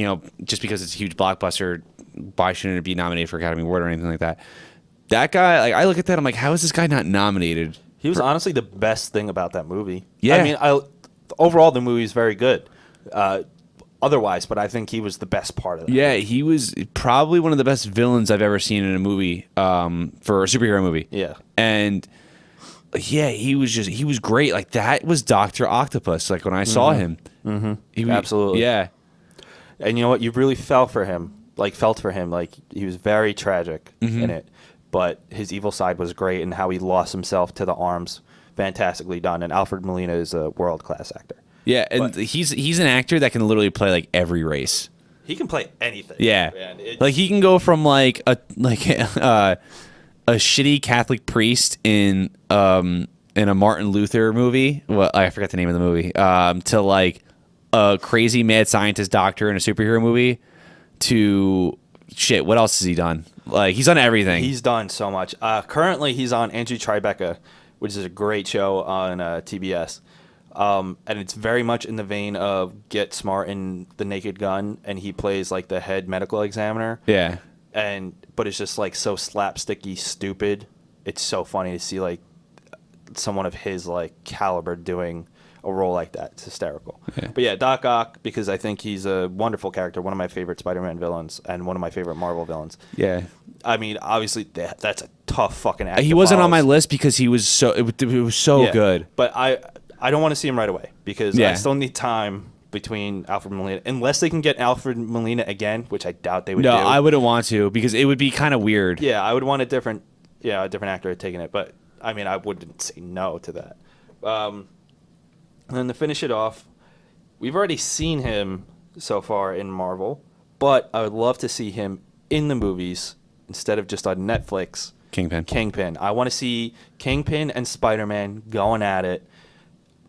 just because it's a huge blockbuster, why shouldn't it be nominated for Academy Award or anything like that? That guy, like, I look at that, I'm like, how is this guy not nominated? He was honestly the best thing about that movie. Yeah. I mean, overall, the movie is very good. Otherwise, but I think he was the best part of that. Yeah, he was probably one of the best villains I've ever seen in a movie, for a superhero movie. Yeah. And yeah, he was great. Like, that was Dr. Octopus, like when I saw him. Mm-hmm. Absolutely. Yeah. And you know what? You really felt for him. Like, he was very tragic in it. But his evil side was great, and how he lost himself to the arms, fantastically done. And Alfred Molina is a world-class actor. Yeah, and he's an actor that can literally play like every race. He can play anything. Yeah, man. Like he can go from like a shitty Catholic priest in a Martin Luther movie. Well, I forgot the name of the movie. To like a crazy mad scientist doctor in a superhero movie. To shit, what else has he done? Like, he's done everything. He's done so much. Currently, he's on Andrew Tribeca, which is a great show on TBS. And it's very much in the vein of Get Smart and The Naked Gun, and he plays like the head medical examiner. Yeah. But it's just like so slapsticky, stupid. It's so funny to see like someone of his like caliber doing a role like that. It's hysterical. Yeah. But yeah, Doc Ock, because I think he's a wonderful character, one of my favorite Spider-Man villains, and one of my favorite Marvel villains. Yeah. I mean, obviously that's a tough fucking act. He wasn't on my list because he was it was so good. But I don't want to see him right away because I still need time between Alfred Molina, unless they can get Alfred Molina again, which I doubt they would do. No, I wouldn't want to because it would be kind of weird. Yeah, I would want a different actor taking it. But I mean, I wouldn't say no to that. And then to finish it off, we've already seen him so far in Marvel, but I would love to see him in the movies instead of just on Netflix. Kingpin. I want to see Kingpin and Spider-Man going at it,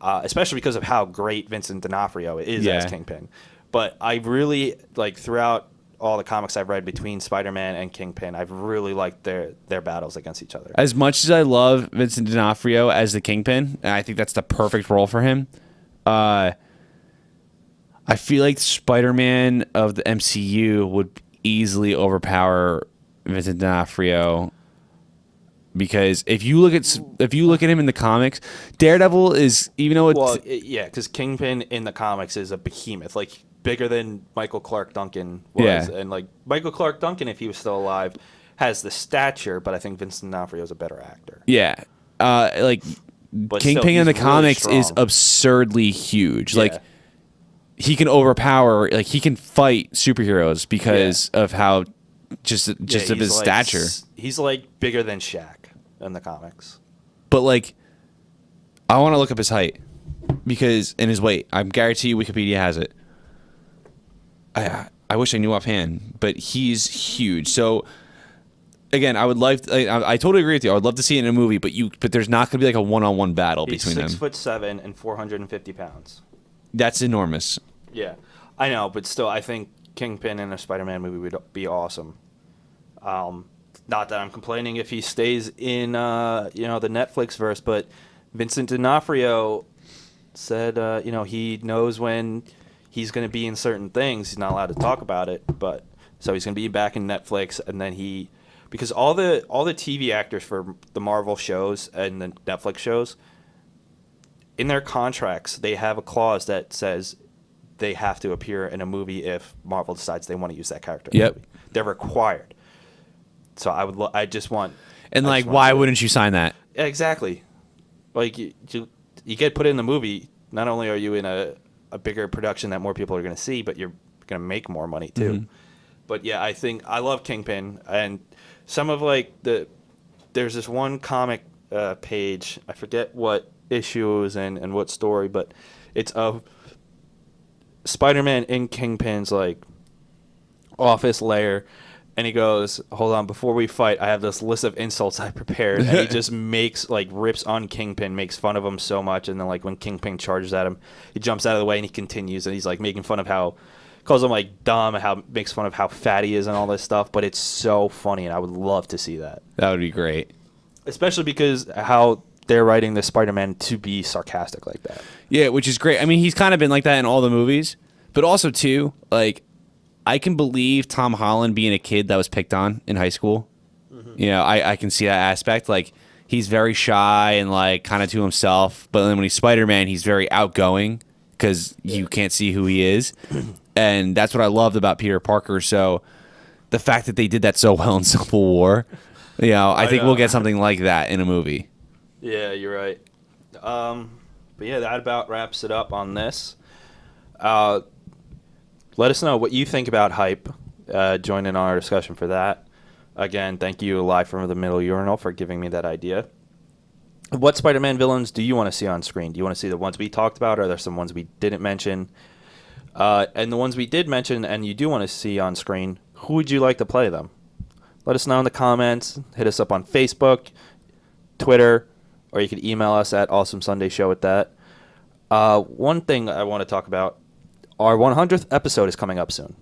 especially because of how great Vincent D'Onofrio is as Kingpin. But I really, like, throughout all the comics I've read between Spider-Man and Kingpin, I've really liked their battles against each other. As much as I love Vincent D'Onofrio as the Kingpin, and I think that's the perfect role for him, I feel like Spider-Man of the MCU would easily overpower Vincent D'Onofrio. Because if you look at him in the comics, Daredevil is, even though it's because Kingpin in the comics is a behemoth, like bigger than Michael Clark Duncan was, and like Michael Clark Duncan, if he was still alive, has the stature, but I think Vincent D'Onofrio is a better actor. Yeah, like But Kingpin still, in the he's comics really is strong. absurdly huge. Yeah. Like he can overpower, like he can fight superheroes because of how just of he's his like, stature. He's like bigger than Shaq in the comics. But like, I want to look up his height because and his weight. I guarantee you, Wikipedia has it. I wish I knew offhand, but he's huge. So again, I would like. I totally agree with you. I would love to see it in a movie, but there's not going to be like a one-on-one battle He's between them. 6'7" and 450 pounds. That's enormous. Yeah, I know, but still, I think Kingpin in a Spider-Man movie would be awesome. Not that I'm complaining if he stays in, the Netflix verse, but Vincent D'Onofrio said, he knows when he's going to be in certain things. He's not allowed to talk about it, but so he's going to be back in Netflix, and then because all the TV actors for the Marvel shows and the Netflix shows, in their contracts, they have a clause that says they have to appear in a movie if Marvel decides they want to use that character. Yep. They're required. So I just want. And I like, just want why to- wouldn't you sign that? Exactly. Like you get put in the movie. Not only are you in a bigger production that more people are going to see, but you're going to make more money too. Mm-hmm. But yeah, I think I love Kingpin, and some of like there's this one comic page. I forget what issue it was in and what story, but it's of Spider-Man in Kingpin's like office lair, and he goes, "Hold on, before we fight, I have this list of insults I prepared." And he just rips on Kingpin, makes fun of him so much, and then like when Kingpin charges at him, he jumps out of the way and he continues, and he's like making fun of how, calls him like dumb, makes fun of how fat he is and all this stuff. But it's so funny, and I would love to see that, That would be great. especially because how they're writing the Spider-Man to be sarcastic like that. Yeah, which is great. I mean, he's kind of been like that in all the movies, but also too, like, I can believe Tom Holland being a kid that was picked on in high school. Mm-hmm. I can see that aspect. Like, he's very shy and like kind of to himself, but then when he's Spider-Man, he's very outgoing because you can't see who he is, and that's what I loved about Peter Parker. So the fact that they did that so well in Civil War, I think we'll get something like that in a movie. Yeah, you're right. But yeah, that about wraps it up on this. Let us know what you think about Hype. Join in on our discussion for that. Again, thank you, Live from the Middle Urinal, for giving me that idea. What Spider-Man villains do you want to see on screen? Do you want to see the ones we talked about, or are there some ones we didn't mention? And the ones we did mention and you do want to see on screen, who would you like to play them? Let us know in the comments. Hit us up on Facebook, Twitter, or you could email us at awesomesundayshow at that. One thing I want to talk about, our 100th episode is coming up soon.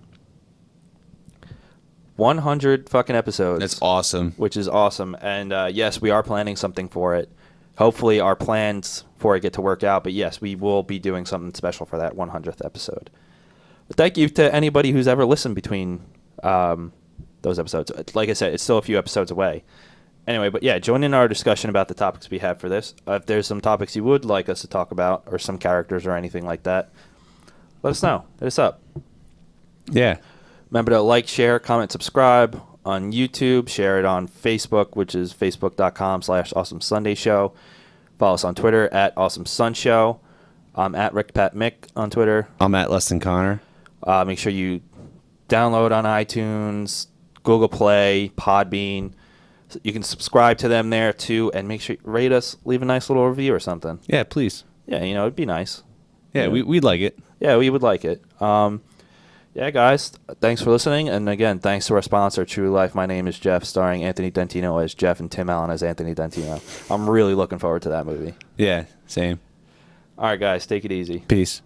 100 fucking episodes. That's awesome. Which is awesome. And yes, we are planning something for it. Hopefully our plans for it get to work out. But yes, we will be doing something special for that 100th episode. But thank you to anybody who's ever listened between those episodes. Like I said, it's still a few episodes away. Anyway, but yeah, join in our discussion about the topics we have for this. If there's some topics you would like us to talk about, or some characters or anything like that, let us know. Hit us up. Yeah. Remember to like, share, comment, subscribe on YouTube. Share it on Facebook, which is facebook.com/awesomesundayshow. Follow us on Twitter at awesomesunshow. I'm at RickPatMick on Twitter. I'm at Less Than Connor. Make sure you download on iTunes, Google Play, Podbean. You can subscribe to them there too, and make sure you rate us, leave a nice little review or something. Yeah, please. Yeah, it'd be nice. Yeah, we'd like it. Yeah, we would like it. Yeah, guys, thanks for listening. And again, thanks to our sponsor, True Life. My name is Jeff, starring Anthony Dentino as Jeff and Tim Allen as Anthony Dentino. I'm really looking forward to that movie. Yeah, same. All right, guys, take it easy. Peace.